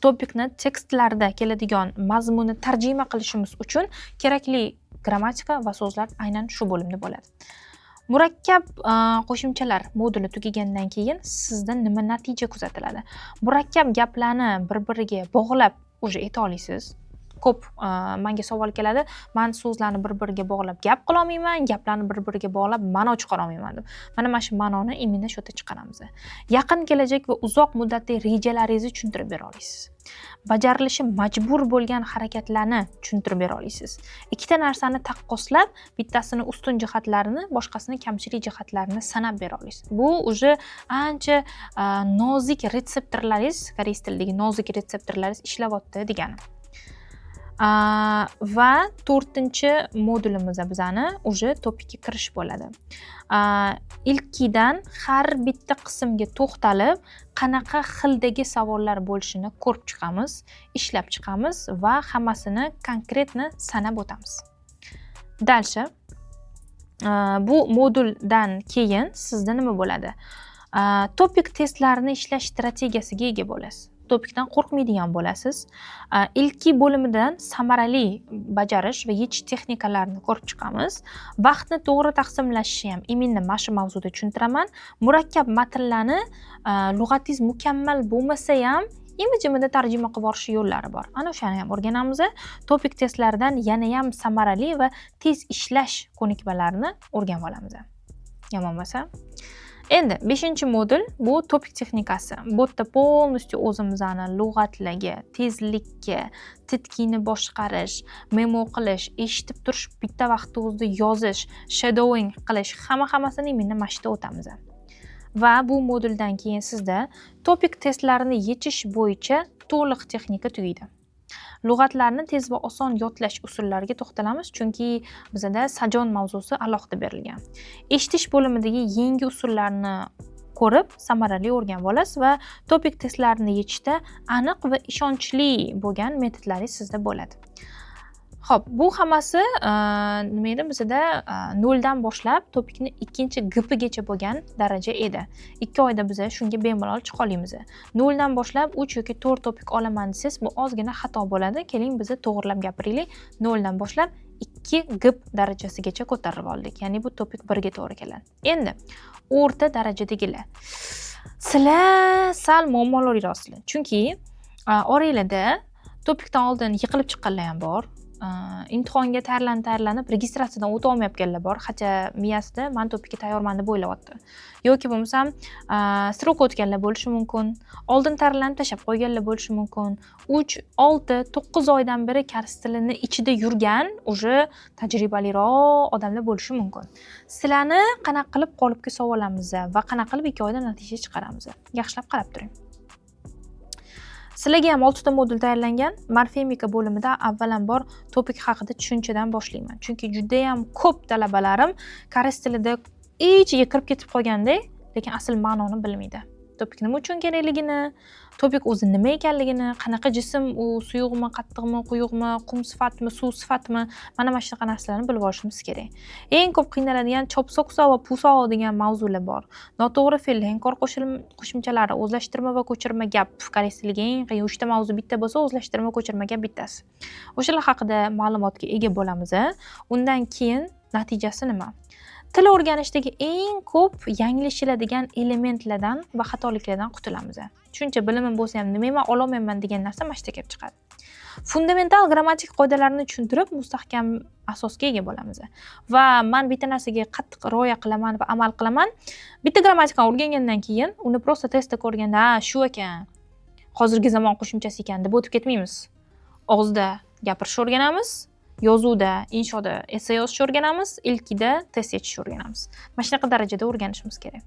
topikni tekstlarda keladigan mazmunni tarjima qilishimiz uchun kerakli grammatika va so'zlar aynan shu bo'limda bo'ladi. Murakkab qo'shimchalar moduli tugagandan keyin sizda nima natija kuzatiladi? Murakkab gaplarni bir-biriga bog'lab o'sha ayta olasiz. Ko'p menga savol keladi. Men so'zlarni bir-biriga bog'lab gap qila olmayman, gaplarni bir-biriga bog'lab ma'no chiqara olmayman deb. Mana shu ma'noni imminni shu yerda chiqaramiz. Yaqin kelajak va uzoq muddatli rejalaringizni tushuntirib bera olasiz. Bajarilishi majbur bo'lgan harakatlarni tushuntirib bera olasiz. Ikkita narsani taqqoslab, bittasini ustun jihatlarini, boshqasini kamchilik jihatlarini sanab bera olasiz. Bu уже ancha nozik retseptorlaringiz, koreys tilidagi nozik retseptorlaringiz ishlayapti degani. Va 4-modulimizda bizani уже topikka kirish bo'ladi. Ilkidan har bitta qismga to'xtalib, qanaqa xildagi savollar bo'lishini ko'rib chiqamiz, ishlab chiqamiz va hammasini konkretni sanab o'tamiz. Dalshi bu moduldan keyin sizda nima bo'ladi? Topik testlarini ishlash strategiyasiga ega bo'lasiz. Topikdan qo'rqmaydigan bo'lasiz. Ilki bo'limidan samarali bajarish va yechish texnikalarini ko'rib chiqamiz. Vaqtni to'g'ri taqsimlashni ham iminni mana shu mavzuda tushuntiraman. Murakkab matnlarni lug'atingiz mukammal bo'lmasa ham imi-jimida tarjima qilib yuborish yo'llari bor. Ana o'shani ham o'rganamiz. Topik testlaridan yana ham samarali va tez ishlash ko'nikmalarini o'rganib olamiz. Yomon bo'lsa. Endi 5-modul bu topik texnikasi. Bu yerda polностью o'zimizni lug'atlarga, tezlikka, titkini boshqarish, memo qilish, eshitib turish, bitta vaqtda o'zida yozish, shadowing qilish, hammasini mana shu yerda o'tamiz. Va bu moduldan keyin sizda topik testlarini yechish bo'yicha to'liq texnika tugaydi. Lug'atlarni tez va oson yodlash usullariga to'xtalamiz, chunki bizda sajon mavzusi alohida berilgan. Eshitish bo'limidagi yangi usullarni ko'rib, samarali o'rganib olasiz va topik testlarini yechishda aniq va ishonchli bo'lgan metodlaringiz sizda bo'ladi. Xo'p, bu hammasi nima edi? Bizda 0 dan boshlab topikni 2-GP gacha bo'lgan daraja edi. 2 oyda biz shunga bemalol chiqa olamiz. 0 dan boshlab 3 yoki 4 topik olaman desangiz, bu ozgina xato bo'ladi. Keling, biz to'g'rilab gapiraylik. 0 dan boshlab 2G darajasigacha ko'tarib oldik. Ya'ni bu topik 1 ga to'g'ri keladi. Endi o'rta darajadagilar. Sizlar sal muammoli yurasizlar. Chunki oranglarda topikdan oldin yiqilib chiqqanlar ham bor. Imtihonga tayyorlanib registratsiyadan o'ta olmayotganlar bor. Hacha miyasida men topikka tayyorman deb o'ylayapti. Yoki bo'lmasam srok o'tganlar bo'lishi mumkin. Oldin tayyorlanib tashab qo'yganlar bo'lishi mumkin. 3, 6, 9 oydan beri kars tilini ichida yurgan, уже tajribaliroq odamlar bo'lishi mumkin. Sizlarni qanaqa qilib qolipga savolamiz va qanaqa qilib 2 oyda natija chiqaramiz. Yaxshilab qarab turing. Sizlarga ham 6 ta modul tayyorlangan. Morfemika bo'limida avvalambor topik haqida tushunchadan boshlayman. Chunki juda ham ko'p talabalarim koreys tilida ichiga kirib ketib qolganda, lekin asl ma'noni bilmaydi. Topik nima uchun kerakligini, topik o'zi nima ekanligini, qanaqa jism u suyuqmi, qattiqmi, quyuqmi, qum sifatmi, suv sifatmi, mana shunaqa narsalarni bilib olishimiz kerak. Eng ko'p qiynaladigan chopsoqso va pusoq degan mavzular bor. Noto'g'ri fe'l, inkor qo'shimchalari, o'zlashtirma va ko'chirma gap. Koreys tiliga eng qiyin 3 ta mavzu bitta bo'lsa, o'zlashtirma, ko'chirma gap bittasi. O'shalar haqida ma'lumotga ega bo'lamiz. Undan keyin natijasi nima? Til o'rganishdagi eng ko'p yanglishiladigan elementlardan va xatoliklardan qutulamiz. Shuncha bilimim bo'lsa ham nima ololmayman degan narsa mashta kelib chiqadi. Fundamental grammatik qoidalarini tushuntirib, mustahkam asosga ega bo'lamiz. Va men bitta narsaga qattiq rioya qilaman va amal qilaman. Bitta grammatikani o'rgangandan keyin uni prosta testda ko'rganda, shu ekan, hozirgi zamon qo'shimchasi ekan deb o'tib ketmaymiz. Og'izda gapirish o'rganamiz. Yozuvda, inshoda essay yozishni o'rganamiz, ilkida test yechishni o'rganamiz. Mana shunaqa darajada o'rganishimiz kerak.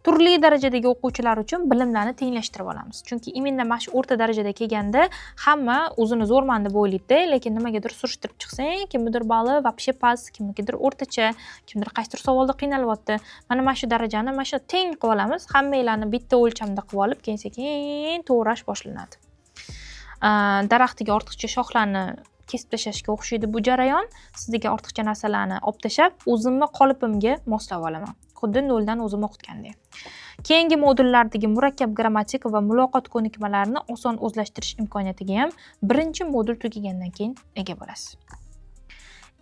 Turli darajadagi o'quvchilar uchun bilimlarni tenglashtirib olamiz. Chunki imenda mana shu o'rta darajada kelganda hamma o'zini zo'rman deb o'ylaydi, lekin nimagadir surishtirib chiqsang, kimnidir bali вообще past, kimnikidir o'rtacha, kimdir qaysidir savolda qiynalyapti. Mana shu darajani mana shu teng qilib olamiz. Hammanglarni bitta o'lchamda qilib olib, keyin to'g'rash boshlanadi. Daraxtiga ortiqcha shoxlarni kesib tashlashga o'xshaydi bu jarayon. Sizdagi ortiqcha narsalarni olib tashlab, o'zimni qolipimga moslab olaman. Xuddi noldan o'zim o'qitgandek. Keyingi modullardagi murakkab grammatik va muloqot ko'nikmalarini oson o'zlashtirish imkoniyatiga ham birinchi modul tugagandan keyin ega bo'lasiz.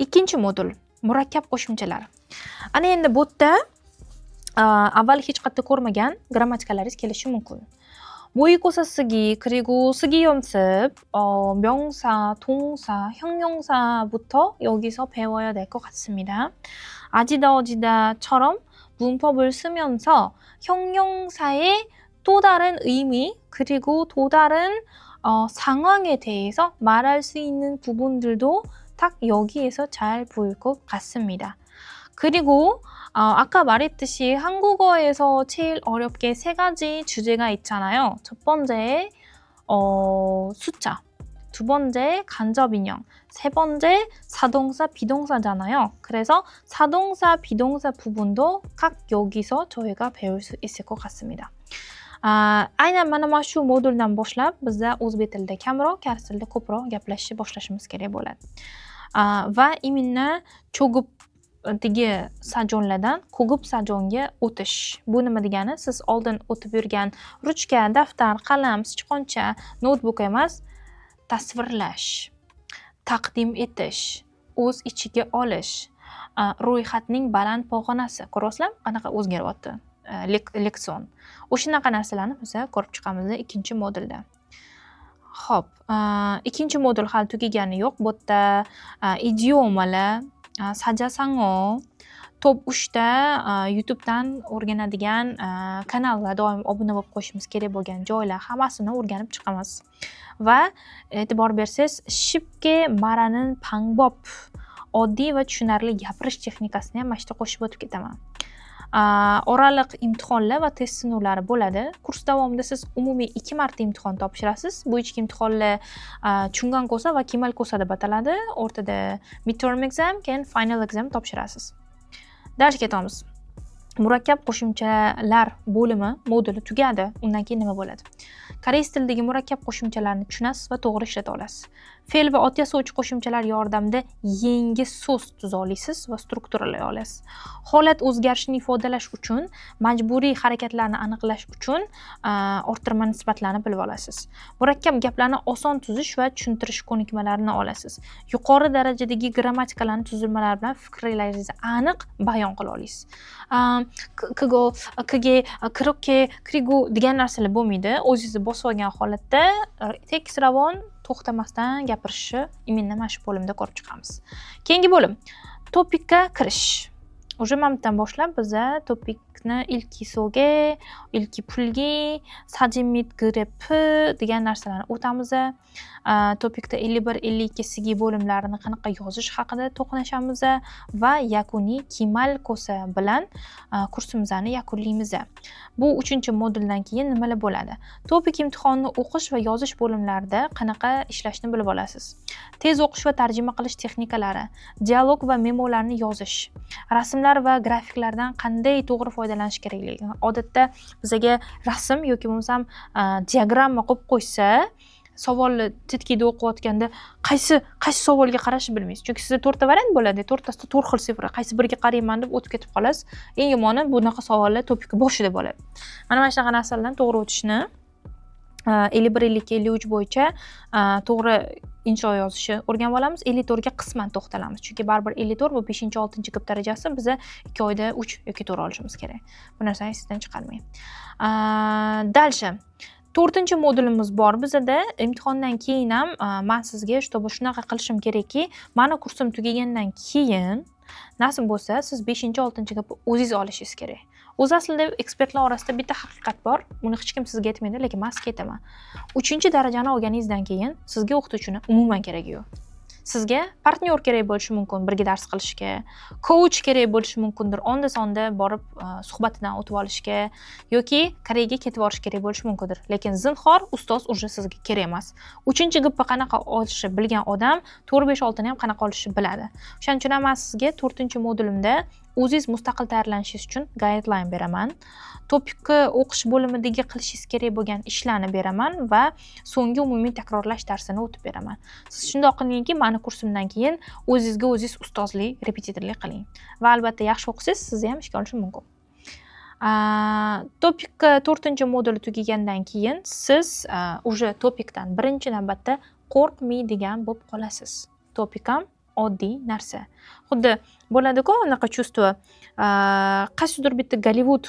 Ikkinchi modul murakkab qo'shimchalar. Ana endi bu yerda avval hech qayerda ko'rmagan grammatikalaringiz kelishi mumkin. 모의고사쓰기 그리고 쓰기 연습 명사, 동사, 형용사부터 여기서 배워야 될 것 같습니다. 아지다 어지다처럼 문법을 쓰면서 형용사의 또 다른 의미 그리고 또 다른 상황에 대해서 말할 수 있는 부분들도 딱 여기에서 잘 보일 것 같습니다. 그리고 아까 말했듯이 한국어에서 제일 어렵게 3가지 주제가 있잖아요. 첫 번째 숫자, 두 번째 간접인형, 세 번째 사동사, 비동사잖아요. 그래서 사동사, 비동사 부분도 각 여기서 저희가 배울 수 있을 것 같습니다. aynan mana shu moduldan boshlab bizda o'zbek tilida kamroq, koreys tilida ko'proq gaplashishni boshlashimiz kerak bo'ladi. Va именно cho'gibdagi sajonlardan ko'gib sajonga o'tish. Bu nima degani? Siz oldin o'tib yurgan ruchka, daftar, qalam, sichqoncha, notebook emas, tasvirlash, taqdim etish, o'z ichiga olish, ro'yxatning baland pog'onasi. Ko'rasizlar, qanaqa o'zgaryapti? Leksion. O'shanaqa narsalarni biz ko'rib chiqamiz ikkinchi modulda. Xo'p, ikkinchi modul hali tugagani yo'q. Bu yerda idiomalar, sajasang'o, top 3 ta YouTubedan o'rganadigan kanallar doim obuna bo'lib qo'yishimiz kerak bo'lgan joylar hammasini o'rganib chiqamiz. Va e'tibor bersangiz, shibke maranin pangbop oddiy va tushunarli gapirish texnikasini ham mana shu yerda qo'shib o'tib ketaman. Oraliq imtihonlar va test sinovlari bo'ladi. Kurs davomida siz umumiy 2 marta imtihon topshirasiz. Bu ichki imtihonlar chungankosa va kimalkosa deb ataladi. O'rtada midterm exam, keyin final exam topshirasiz. Dars ketamiz. Murakkab qo'shimchalar bo'limi moduli tugadi. Undan keyin nima bo'ladi? Koreys tilidagi murakkab qo'shimchalarni tushunasiz va to'g'ri ishlata olasiz. fe'l va ot yasovchi qo'shimchalar yordamida yangi so'z tuza olasiz va strukturalay olasiz. Holat o'zgarishini ifodalash uchun, majburiy harakatlarni aniqlash uchun orttirma nisbatlarni bilib olasiz. Murakkab gaplarni oson tuzish va tushuntirish ko'nikmalarini olasiz. Yuqori darajadagi grammatikalarni tuzilmalar bilan fikrlaringizni aniq bayon qila olasiz. Kgo, kge, kroke, krigu degan narsalar bo'lmaydi. O'zingizni bosib olgan holatda tekis ravon to'xtamasdan gapirishni iminni mana shu bo'limda ko'rib chiqamiz. Keyingi bo'lim topikka kirish. Уже mamtdan boshlab biza topikni ilki so'ga, ilki pulgi, sajimit grepi degan narsalarni o'tamiz. Topikda 51-52 sigi bo'limlarini qanaqa yozish haqida to'qnashamiz va yakuniy kimal ko'sa bilan kursimizni yakunlaymiz. Bu 3-moduldan keyin nimalar bo'ladi? Topik imtihonni o'qish va yozish bo'limlarida qanaqa ishlashni bilib olasiz. Tez o'qish va tarjima qilish texnikalari, dialog va memolarni yozish, rasmlar va grafiklardan qanday to'g'ri foydalanish kerakligi. Odatda bizaga rasm yoki bo'lmasam diagramma qo'yib qo'ysa, savolni tetkida o'qiyotganda qaysi savolga qarashni bilmaysiz. Chunki sizda 4 ta variant bo'ladi, 4tasida 4 xil sifra. Qaysi biriga qarayman deb o'tib ketib qolasiz. Eng yomoni bunaqa savollar topikka boshida bo'ladi. Mana shunaqa narsalardan to'g'ri o'tishni 51-52-53 bo'yicha to'g'ri insho yozishni o'rganib olamiz. 54 ga qisman to'xtalamiz. Chunki baribir 54 bu 5-6 kip darajasi biza 2 oyda 3 yoki 4 olishimiz kerak. Bu narsani esdan chiqarmang. Dalsha 4-modulimiz bor bizada. Imtihondan keyin ham men sizga shunaqa qilishim kerakki, mani kursim tugagandan keyin nasib bo'lsa siz 5-6-ga o'zingiz olishingiz kerak. O'zi aslida ekspertlar orasida bitta haqiqat bor. Buni hech kim sizga aytmaydi, lekin men sizga aytaman. 3-darajani olganingizdan keyin sizga o'qituvchini umuman keragi yo'q. Sizga partnyor kerak bo'lishi mumkin birga dars qilishga, coach kerak bo'lishi mumkindir, onda-sonda borib suhbatidan o'tib olishga yoki Koreyaga ketib borish kerak bo'lishi mumkindir. Lekin zinhor ustoz уже sizga kerak emas. 3-gippa qanaqa olishni bilgan odam 4-5-6 ni ham qanaqa olishni biladi. O'shaning uchun ham men sizga 4-modulimda o'zingiz mustaqil tayyorlanishingiz uchun guideline beraman. Topikni o'qish bo'limidagi qilishingiz kerak bo'lgan ishlarni beraman va so'nggi umumiy takrorlash darsini o'tib beraman. Siz shundoq qilingki, meni kursimdan keyin o'zingizga o'zingiz ustozlik, repetitorlik qiling. Va albatta yaxshi o'qisangiz, sizni ham ishga olish mumkin. Topikka 4-modul tugagandan keyin siz уже topikdan birinchi navbatda qo'rqmaydigan bo'lib qolasiz. Topik ham oddiy narsa. Xuddi bo'ladi-ku, unaqa chuvstvo. Qaysidir bitta Gollivud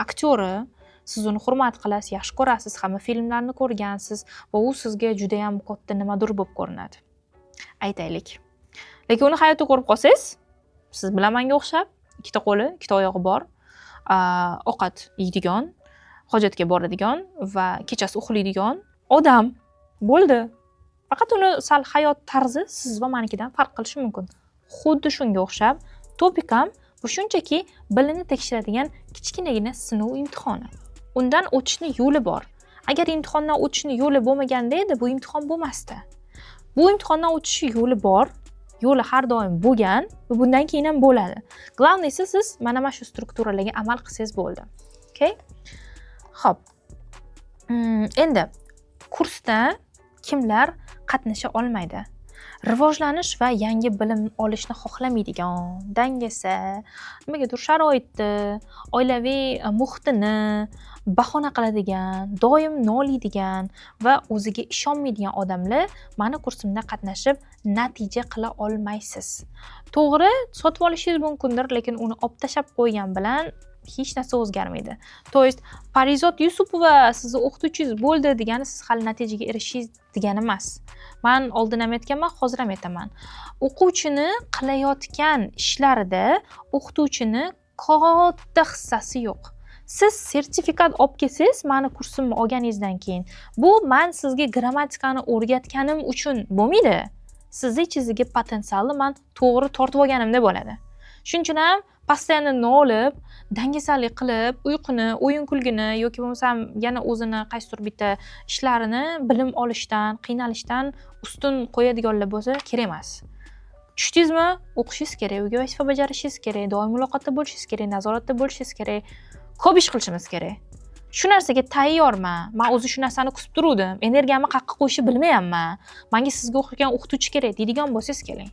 aktyori siz uni hurmat qilasiz, yaxshi ko'rasiz, hamma filmlarini ko'rgansiz va u sizga juda ham katta nimadir bo'lib ko'rinadi. Aytaylik. Lekin uni hayotda ko'rib qolsangiz, siz bilan menga o'xshab, ikkita qo'li, ikkita oyog'i bor, ovqat yeydigan, hojatga boradigan va kechasi uxlaydigan odam bo'ldi. Faqat uni sal hayot tarzi siz va menikidan farq qilishi mumkin. Xuddi shunga o'xshab, topik ham bu shunchaki bilimni tekshiradigan kichkinagina sinov imtihoni. Undan o'tishni yo'li bor. Agar imtihondan o'tishni yo'li bo'lmaganda edi, bu imtihon bo'lmasdi. Bu imtihondan o'tish yo'li bor, yo'li har doim bo'lgan va bundan keyin ham bo'ladi. Glavniysi siz mana shu strukturalarga amal qilsangiz bo'ldi. Okay? Xo'p. Endi kursda kimlar qatnasha olmaydi? Rivojlanish va yangi bilim olishni xohlamaydigan, dangasa, nimagadir sharoitni, oilaviy muhitini bahona qiladigan, doim noliydigan va o'ziga ishonmaydigan odamlar meni kursimda qatnashib natija qila olmaysiz. To'g'ri, sotib olishingiz mumkindir, lekin uni olib tashlab qo'ygan bilan hech narsa o'zgarmaydi. To есть Parizod Yusupova sizni o'qituvchingiz bo'ldi degani siz hali natijaga erishishingiz degani emas. Men oldin ham aytganman, hozir ham aytaman. O'quvchini qilayotgan ishlarida o'qituvchini katta hissasi yo'q. Siz sertifikat olib kelsangiz, meni kursimni olganingizdan keyin, bu men sizga grammatikani o'rgatganim uchun bo'lmaydi. Sizni ichingizga potensialni men to'g'ri tortib olganimda bo'ladi. Shuning uchun ham постоянно nolib, dangasalik qilib, uyquni, o'yin kulgini yoki bo'lmasam yana o'zini qaysidir bitta ishlarini bilim olishdan, qiynalishdan ustun qo'yadiganlar bo'lsa kerak emas. Tushdingizmi? O'qishingiz kerak, uyga vazifa bajarishingiz kerak, doim muloqotda bo'lishingiz kerak, nazoratda bo'lishingiz kerak, ko'p ish qilishimiz kerak. shu narsaga tayyorman, man o'zi shu narsani kutib turuvdim, energiyamni qayerga qo'yishni bilmayapman, manga sizga o'qigan o'qituvchi kerak deydigan bo'lsangiz keling.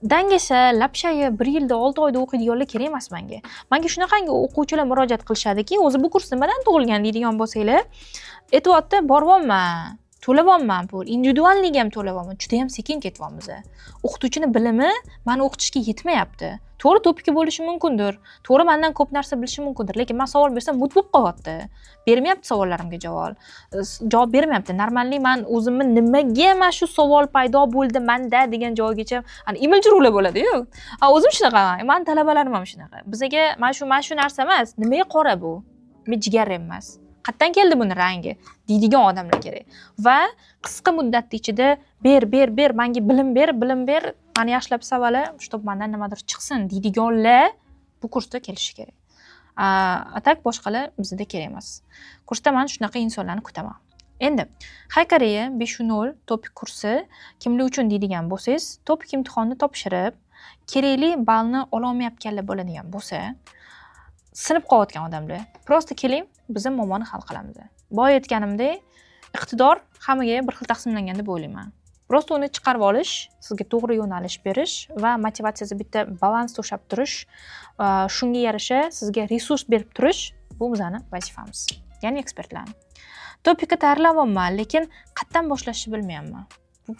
Dangasha, lapshayib 1 yilda 6 oyda o'qiydiganlar kerak emas menga. Menga shunaqangi o'quvchilar murojaat qilishadiki, o'zi bu kurs nimadan tug'ilgan deydigan bo'lsanglar, e'tibotda boryapman, to'layapman pul, individualniga ham to'layapman, juda ham sekin ketyapmiz. O'qituvchini bilimi meni o'qitishga yetmayapti. To'g'ri topiki bo'lishi mumkindir. To'g'ri mendan ko'p narsa bilishi mumkindir, lekin men savol bersam mut bo'lib qolyapti. Bermayapti savollarimga javob bermayapti. Normalniy men o'zimni nimaga mana shu savol paydo bo'ldi menda degan joygacha ani imiljirovlar bo'ladi-yu. O'zim shunaqaman. Men talabalarim ham shunaqa. Bizga mana shu narsa emas, nimaga qora bu? Men jigar emas. Qayerdan keldi buni rangi deydigan odamlar kerak. Va qisqa muddat ichida ber, menga bilim ber, meni yaxshilab savala, shtop mendan nimadir chiqsin deydiganlar bu kursda kelishi kerak. Atak boshqalar bizda kerak emas. Kursda men shunaqa insonlarni kutaman. Endi Haykareya 5.0 topik kursi kimlar uchun deydigan bo'lsangiz, topik imtihonni topshirib, kerakli ballni ola olmayotganlar bo'ladigan bo'lsa, sinib qolayotgan odamlar, prosta keling, biz muammoni hal qilamiz. Boya aytganimdek, iqtidor hammaga bir xil taqsimlangan deb o'ylayman. Prosta uni chiqarib olish, sizga to'g'ri yo'nalish berish va motivatsiyasi bitta balans to'shab turish, shunga yarasha sizga resurs berib turish bu bizning vazifamiz. Ya'ni ekspertlarning. Topikka tayyorlanyapman, lekin qayerdan boshlashni bilmayapman.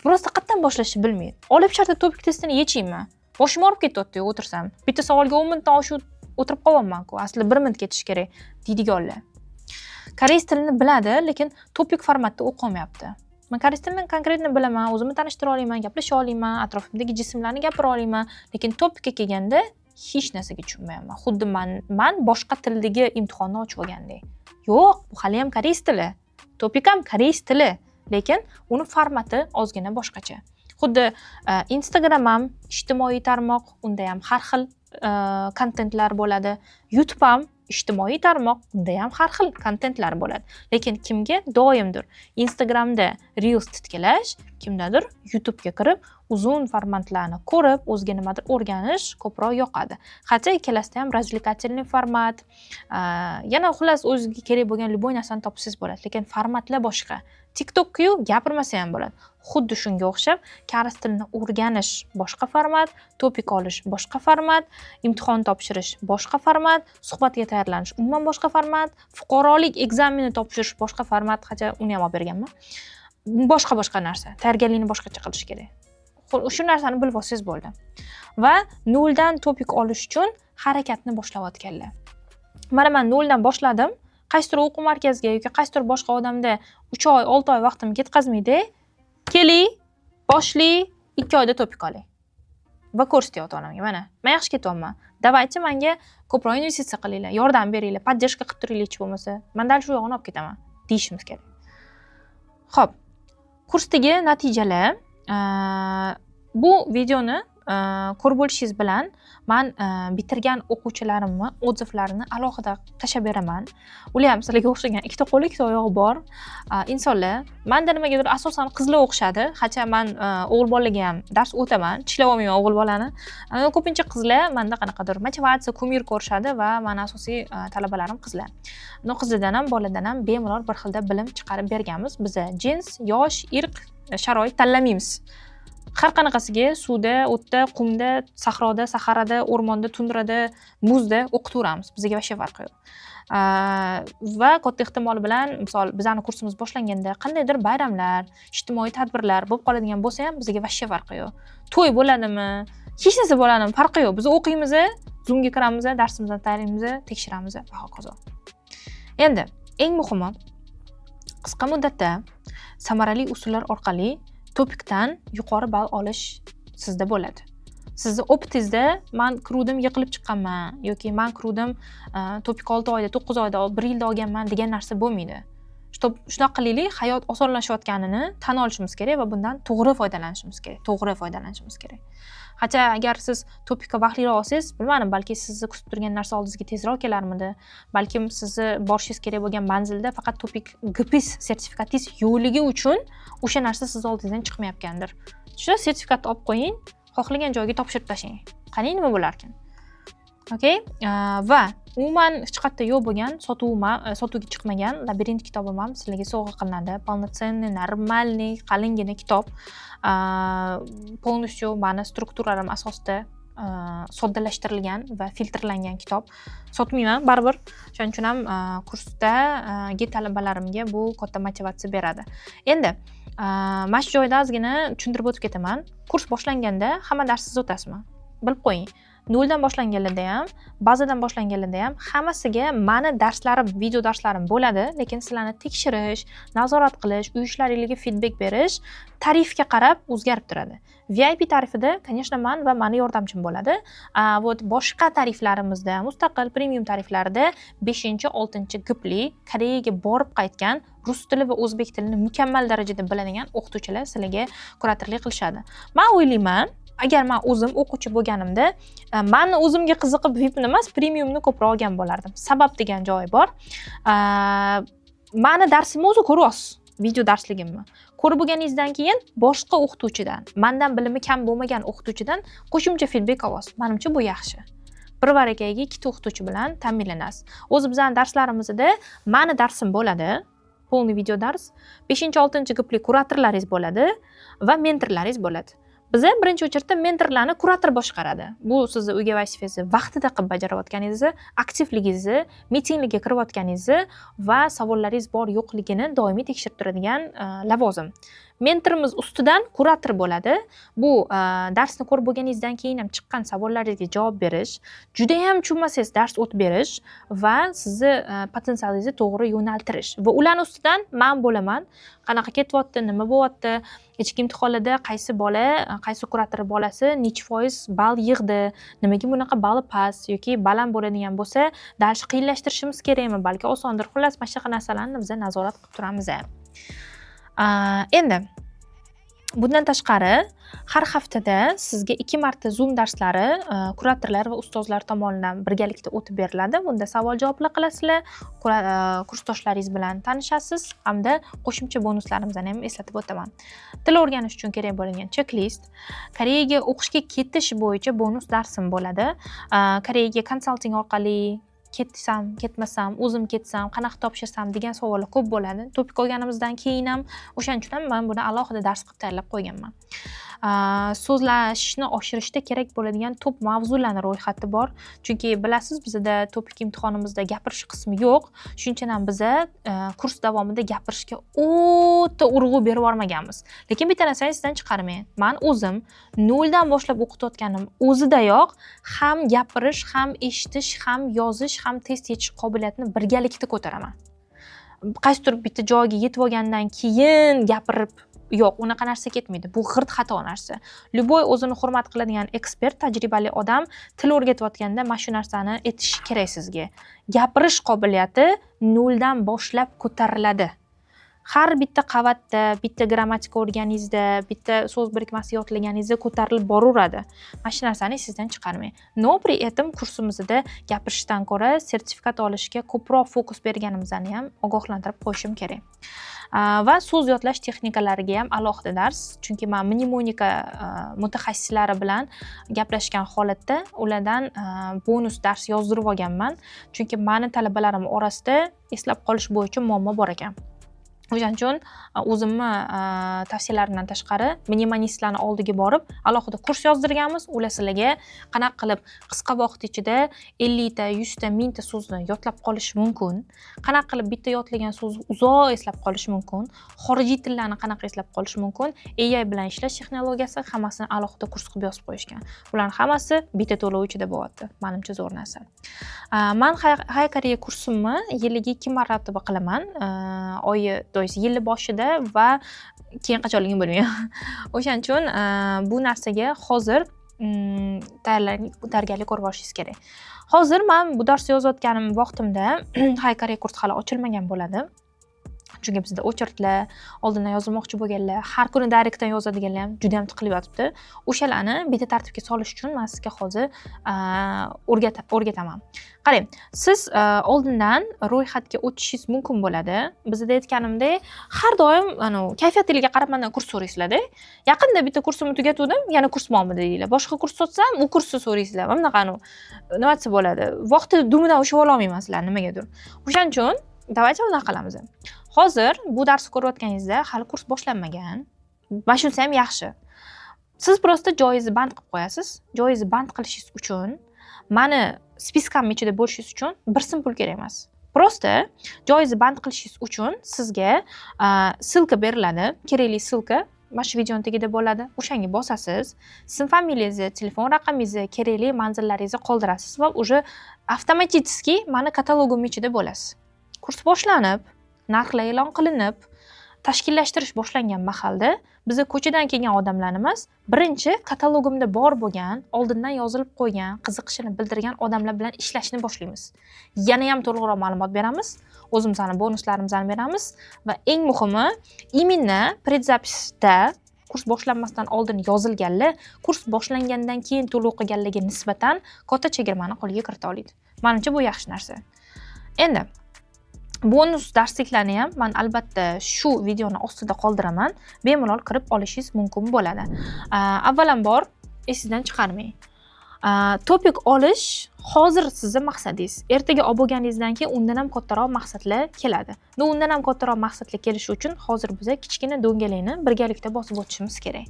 Prosta qayerdan boshlashni bilmayman. Olib shartta topik testini yechaymi? Boshim og'rib ketyapti, o'tirsam. Bitta savolga 10 minutdan oshiq o'tirib qolyapman-ku. Aslida 1 minut ketish kerak deydiganlar. Koreys tilini biladi, lekin topik formatda o'qiy olmayapti. Men koreys tilini konkretni bilaman, o'zimni tanishtira olaman, gaplasha olaman, atrofimdagi jismlarni gapira olaman, lekin topikka kelganda hech narsaga tushunmayapman. Xuddi men boshqa tildagi imtihonni ochib olgandek. Yo'q, bu hali ham koreys tili. Topik ham koreys tili, lekin uni formati ozgina boshqacha. Xuddi Instagram ham ijtimoiy tarmoq, unda ham har xil kontentlar bo'ladi. YouTube ham ijtimoiy tarmoq, unda ham har xil kontentlar bo'ladi. Lekin kimga doimdir Instagramda Reels titkalash, kimdadir YouTube'ga kirib, uzun formatlarni ko'rib, o'ziga nimadir o'rganish ko'proq yoqadi. Hatto ikkalasida ham развлекательный format, yana xullas o'ziga kerak bo'lgan любой narsani topsangiz bo'ladi, lekin formatlar boshqa. TikTok-ku gapirmasa ham bo'ladi. Xuddi shunga o'xshab, koreys tilini o'rganish boshqa format, topik olish boshqa format, imtihon topshirish boshqa format, suhbatga tayyorlanish umuman boshqa format, fuqarolik ekzameni topshirish boshqa format, hatto uni ham olib berganman. Boshqa narsa. Tayyorgarlikni boshqacha qilish kerak. Shu narsani bilib olsangiz bo'ldi. Va noldan topik olish uchun harakatni boshlayotganlar. Mana men noldan boshladim. Qaysidir o'quv markaziga yoki qaysidir boshqa odamda 3 oy, 6 oy vaqtimni ketkazmaydi. Keling, boshli 2 oyda topik oling. Va ko'rsatyapti ota-onamga, mana. Men yaxshi ketyapman. Davaychi menga ko'proq investitsiya qilinglar, yordam beringlar, podдержка qilib turinglar bo'lmasa, men dal shu yo'g'ini olib ketaman deyishimiz kerak. Xo'p, kursdagi natijalar bu videoni ko'rib bo'lishingiz bilan men bitirgan o'quvchilarimni odzivlarini alohida tashab beraman. Ular ham sizlarga o'xshagan ikkita qo'li, ikkita oyog'i bor insonlar. Menda nimagadir asosan qizlar o'xshadi. Hatto men o'g'il bolalarga ham dars o'taman, tishlab olmayman o'g'il bolani. Ko'pincha qizlar menda qanaqadir motivatsiya, kumir ko'rishadi va men asosiy talabalarim qizlar. Qizlardan ham, boladan ham bemalol bir xilda bilim chiqarib berganmiz. Biz jins, yosh, irq, sharoit tanlamaymiz. Har qanaqasiga suvda, o'tda, qumda, sahroda, saharada, o'rmonda, tundrada, muzda o'qitaveramiz. Bizga vashya farqi yo'q. Va katta ehtimol bilan, misol, bizning kursimiz boshlanganda qandaydir bayramlar, ijtimoiy tadbirlar bo'lib qoladigan bo'lsa ham bizga vashya farqi yo'q. To'y bo'ladimi, hech narsa bo'ladimi, farqi yo'q. Biz o'qiymiz, Zoomga kiramiz, darsimizni tayyorlaymiz, tekshiramiz va hokazo. Endi eng muhimi qisqa muddatda samarali usullar orqali topikdan yuqori ball olish sizda bo'ladi. Sizni optingizda men kiruvdim, yiqilib chiqqanman yoki men kiruvdim, topik 6 oyda, 9 oyda, 1 yilda olganman degan narsa bo'lmaydi. Shunaqa qilaylik, hayot osonlashayotganini tan olishimiz kerak va bundan to'g'ri foydalanishimiz kerak. Hatto agar siz topikka vaqtliroq olsangiz, bilmadim, balki sizni kutib turgan narsa oldingizga tezroq kelarmidi, balkim sizni borishingiz kerak bo'lgan manzilda faqat topik GPIS sertifikatingiz yo'qligi uchun o'sha narsa siz oldingizdan chiqmayotgandir. Shu sertifikatni olib qo'ying, xohlagan joyga topshirib tashlang. Qani nima bo'lar ekan? Okay? Va umuman hech qayerda yo'q bo'lgan, sotuvga chiqmagan labirint kitobim ham sizlarga sovg'a qilinadi. Полноценный, нормальный, qalingina kitob. Полностью mani strukturalarim asosida soddalashtirilgan va filtrlangan kitob. Sotmayman baribir. Shuning uchun ham kursdagi talabalarimga bu katta motivatsiya beradi. Endi mana shu joyda ozgina tushuntirib o'tib ketaman. Kurs boshlanganda hamma dars siz o'tasizmi? Bilib qo'ying. Noldan boshlanganlarda ham, bazadan boshlanganlarda ham hammasiga mani darslarim, video darslarim bo'ladi, lekin sizlarni tekshirish, nazorat qilish, uy ishlaringizga feedback berish tarifga qarab o'zgarib turadi. VIP tarifida, конечно, men va meni yordamchim bo'ladi. Boshqa tariflarimizda, mustaqil premium tariflarida 5-6 gipli Koreyaga borib qaytgan rus tili va o'zbek tilini mukammal darajada biladigan o'qituvchilar sizlarga kuratorlik qilishadi. Men o'ylayman, agar men o'zim o'quvchi bo'lganimda, meni o'zimga qiziqib VIPni emas, premiumni ko'proq olgan bo'lardim. Sabab degan joyi bor. Meni darsimni o'zi ko'ryapsiz, video darsligimni. Ko'rib bo'lganingizdan keyin boshqa o'qituvchidan, mendan bilimi kam bo'lmagan o'qituvchidan qo'shimcha feedback olasiz. Menimcha bu yaxshi. Bir barakaga ikkita o'qituvchi bilan ta'minlanasiz. O'zi bizning darslarimizda meni darsim bo'ladi, полный video dars, 5-6 gipli kuratorlaringiz bo'ladi va mentorlaringiz bo'ladi. Biz birinchi o'chirda mentorlarni kurator boshqaradi. Bu sizni uyga vazifangizni vaqtida qilib bajarayotganingizni, aktivligingizni, mitinglarga kirayotganingizni va savollaringiz bor yo'qligini doimiy tekshirib turadigan lavozim. Mentorimiz ustidan kurator bo'ladi. Bu darsni ko'rib bo'lganingizdan keyin ham chiqqan savollaringizga javob berish, juda ham tushunmasangiz dars o'tib berish va sizni potensialingizni to'g'ri yo'naltirish. Va ularning ustidan men bo'laman. Qanaqa ketyapti, nima bo'lyapti, ichki imtihonlarda qaysi bola, qaysi kurator bolasi necha foiz ball yig'di, nimaga bunaqa balli past yoki baland bo'ladigan bo'lsa, darsni qiyinlashtirishimiz kerakmi, balki osondir. Xullas, mana shunaqa narsalarni biz nazorat qilib turamiz. Endi bundan tashqari har haftada sizga 2 marta Zoom darslari kuratorlar va ustozlar tomonidan birgalikda o'tib beriladi. Bunda savol-javoblar qilasizlar, kursdoshlaringiz bilan tanishasiz hamda qo'shimcha bonuslarimizni ham eslatib o'taman. Til o'rganish uchun kerak bo'lgan checklist, Koreyaga o'qishga ketish bo'yicha bonus darsim bo'ladi. Koreyaga konsalting orqali ketsam, ketmasam, o'zim ketsam, qanaqa topshirsam degan savollar ko'p bo'ladi. Topik olganimizdan keyin ham o'shaning uchun ham men buni alohida dars qilib tayyorlab qo'yganman. So'zlashni oshirishda kerak bo'ladigan top mavzularning ro'yxati bor. Chunki bilasiz, bizda topik imtihonimizda gapirish qismi yo'q. Shuning uchun ham biz kurs davomida gapirishga o'ta urg'u berib yormaganmiz. Lekin bitta narsani sizdan chiqarmayman. Men o'zim noldan boshlab o'qitayotganim o'zidayoq ham gapirish, ham eshitish, ham yozish, ham test yechish qobiliyatini birgalikda ko'taraman. Qaysidir bitta joyga yetib olgandan keyin gapirib yo'q, unaqa narsa ketmaydi. Bu g'irt xato narsa. Любой o'zini hurmat qiladigan ekspert, tajribali odam til o'rgatayotganda mana shu narsani etish kerak sizga. Gapirish qobiliyati noldan boshlab ko'tariladi. Har bitta qavatda, bitta grammatika o'rganingizda, bitta so'z birikmasi yodlaganingizda ko'tarilib boraveradi. Mana shu narsani sizdan chiqarmang. No, pri этом kursimizda gapirishdan ko'ra sertifikat olishga ko'proq fokus berganimizni ham ogohlantirib qo'yishim kerak. Va so'z yodlash texnikalariga ham alohida dars, chunki men mnemonika mutaxassislari bilan gaplashgan holatda ulardan bonus dars yozdirib olganman, chunki meni talabalarim orasida eslab qolish bo'yicha muammo bor ekan. O'shaning uchun o'zimni tavsiyalarimdan tashqari mnemonistlarning oldiga borib alohida kurs yozdirganmiz. Ular sizlarga qanaqa qilib qisqa vaqt ichida 50 ta, 100 ta, 1000 ta so'zni yodlab qolish mumkin, qanaqa qilib bitta yodlagan so'zni uzoq eslab qolish mumkin, xorijiy tillarni qanaqa eslab qolish mumkin, AI bilan ishlash texnologiyasi hammasini alohida kurs qilib yozib qo'yishgan. Bularning hammasi bitta to'lov ichida bo'lyapti. Menimcha zo'r narsa. Men Hay Koreya kursimni yiliga 2 marotaba qilaman. Yil boshida va keyin qachonligini bilmayman. O'shaning uchun bu narsaga hozir tayyorgarlik ko'rib olishingiz kerak. Hozir men bu darsni yozayotganim vaqtimda Hay Koreya kursi hali ochilmagan bo'ladi. Chunki bizda очередlar, oldindan yozilmoqchi bo'lganlar, har kuni direktdan yozadiganlar ham juda ham tiqilib yotibdi. O'shalarni bitta tartibga solish uchun men sizga hozir o'rgataman. Qarang, siz oldindan ro'yxatga o'tishingiz mumkin bo'ladi. Bizda aytganimdek, har doim kayfiyatingizga qarab mendan kurs so'raysizlar-da. Yaqinda bitta kursimni tugatdim, yana kurs bormi deydilar. Boshqa kurs sotsam, u kursni so'raysizlar. Mana bunaqa nimasi bo'ladi. Vaqti dumidan ushlab ola olmayman sizlarni nimagadir. O'shaning uchun давайте bunaqa qilamiz. Hozir bu darsni ko'rayotganingizda hali kurs boshlanmagan. Mana shunisi ham yaxshi. Siz prosta joyingizni band qilib qo'yasiz. Joyingizni band qilishingiz uchun mani spiskamni ichida bo'lishingiz uchun bir so'm pul kerak emas. Prosta joyingizni band qilishingiz uchun sizga silka beriladi. Kerakli silka mana shu videoning tagida bo'ladi. O'shanga bosasiz. Sizning familiyangizni, telefon raqamingizni, kerakli manzillaringizni qoldirasiz va уже avtomatически mani katalogim ichida bo'lasiz. Kurs boshlanib, narxlar e'lon qilinib, tashkillashtirish boshlangan mahalda bizni ko'chadan kelgan odamlarimiz birinchi katalogimda bor bo'lgan, oldindan yozilib qo'ygan, qiziqishini bildirgan odamlar bilan ishlashni boshlaymiz. Yana ham to'liqroq ma'lumot beramiz, o'zimizning bonuslarimizni beramiz va eng muhimi, именно предзаписda kurs boshlanmasdan oldin yozilganlar kurs boshlangandan keyin to'lov o'qiganlarga nisbatan katta chegirmani qo'lga kirita oladi. Menimcha bu yaxshi narsa. Endi bonus darsliklarni ham men albatta shu videoni ostida qoldiraman. Bemalol kirib olishingiz mumkin bo'ladi. Avvalambor esingizdan chiqarmang. Topik olish hozir sizning maqsadingiz. Ertaga olib bo'lganingizdan keyin undan ham kattaroq maqsadlar keladi. Va undan ham kattaroq maqsadlar kelishi uchun hozir biz kichkina do'ngalikni birgalikda bosib o'tishimiz kerak.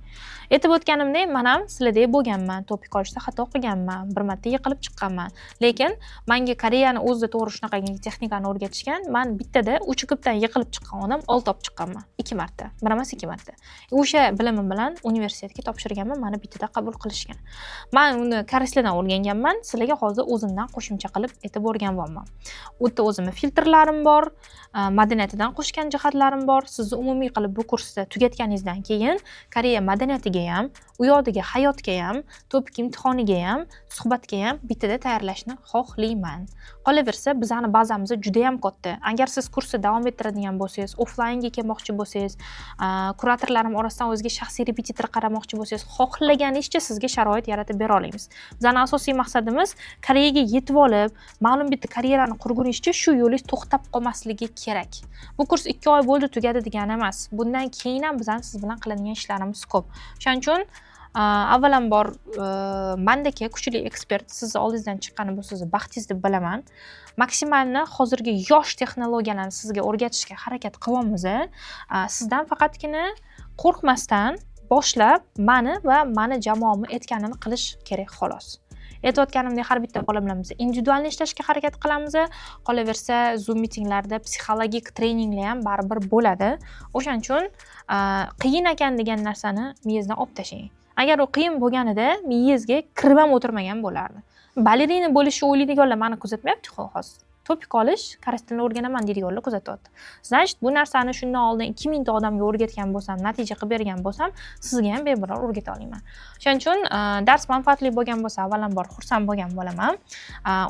Aytib o'tganimdek, men ham sizlardek bo'lganman. Topik olishda xato qilganman, bir marta yiqilib chiqqanman. Lekin menga Koreyani o'zida to'g'ri shunaqa texnikani o'rgatishgan. Men bittada 3 kubdan yiqilib chiqqan odam 6 olib chiqqanman. 2 marta. Bir emas 2 marta. O'sha bilimim bilan universitetga topshirganman, meni bittada qabul qilishgan. Men uni koreyslardan o'rganganman. Sizlarga hozir o'zimdan qo'shimcha qilib aytib o'rganganman. U yerda o'zimning filtrlarim bor, madaniyatidan qo'shgan jihatlarim bor. Sizni umumiy qilib bu kursni tugatganingizdan keyin Koreya madaniyatiga ham, u yoqdagi hayotga ham, topik imtihoniga ham, suhbatga ham bittada tayyorlashni xohlayman. Qolaversa, bizning bazamiz juda ham katta. Agar siz kursni davom ettiradigan bo'lsangiz, offlaynga kelmoqchi bo'lsangiz, kuratorlarim orasidan o'zga shaxsiy repetitor qaramoqchi bo'lsangiz, xohlaganingizcha sizga sharoit yaratib bera olamiz. Bizning asosiy maqsadimiz Koreyaga yetib olib, ma'lum bitta karyerani qurguningizcha shu yo'lingiz to'xtab qolmasligi kerak. Bu kurs 2 oy bo'ldi tugadi degani emas. Bundan keyin ham bizning siz bilan qiladigan ishlarimiz ko'p. Shuning uchun avvalambor mendagi kuchli ekspert sizni oldingizdan chiqqani bu sizni baxtingiz deb bilaman. Maksimalni hozirgi yosh texnologiyalarni sizga o'rgatishga harakat qilyapmiz. Sizdan faqatgina qo'rqmasdan boshlab meni va meni jamoamni aytganini qilish kerak xolos. Aytayotganimdek har bitta bola bilan biz individual ishlashga harakat qilamiz. Qolaversa, Zoom mitinglarda psixologik treninglar ham baribir bo'ladi. O'shaning uchun qiyin ekan degan narsani miyangizdan olib tashlang. Agar u qiyin bo'lganida miyangizga kirib ham o'tirmagan bo'lardi. Balerina bo'lishni o'ylaydiganlar meni kuzatmayapti hozir. Topik olish, koreys tilini o'rganaman deydiganlar kuzatyapti. Значит, bu narsani shundan oldin 2000 ta odamga o'rgatgan bo'lsam, natija qilib bergan bo'lsam, sizga ham bemalol o'rgata olaman. Shuning uchun dars manfaatli bo'lgan bo'lsa, avvalambor xursand bo'lgan bo'laman.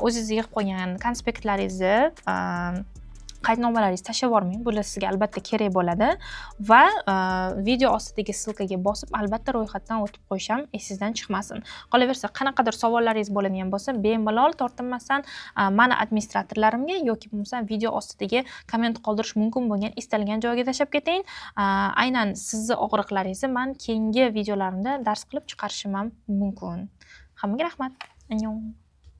O'zingiz yig'ib qo'ygan konspektlaringizni qaydnomalaringizni tashlab yubormang. Bular sizga albatta kerak bo'ladi va video ostidagi silkaga bosib albatta ro'yxatdan o'tib qo'yish ham esingizdan chiqmasin. Qolaversa, qanaqadir savollaringiz bo'ladigan bo'lsa, bemalol tortinmasdan meni administratorlarimga yoki bo'lmasa video ostidagi komment qoldirish mumkin bo'lgan istalgan joyga tashlab keting. Aynan sizning og'riqlaringizni men keyingi videolarimda dars qilib chiqarishim ham mumkin. Hammaga rahmat. Annyeong.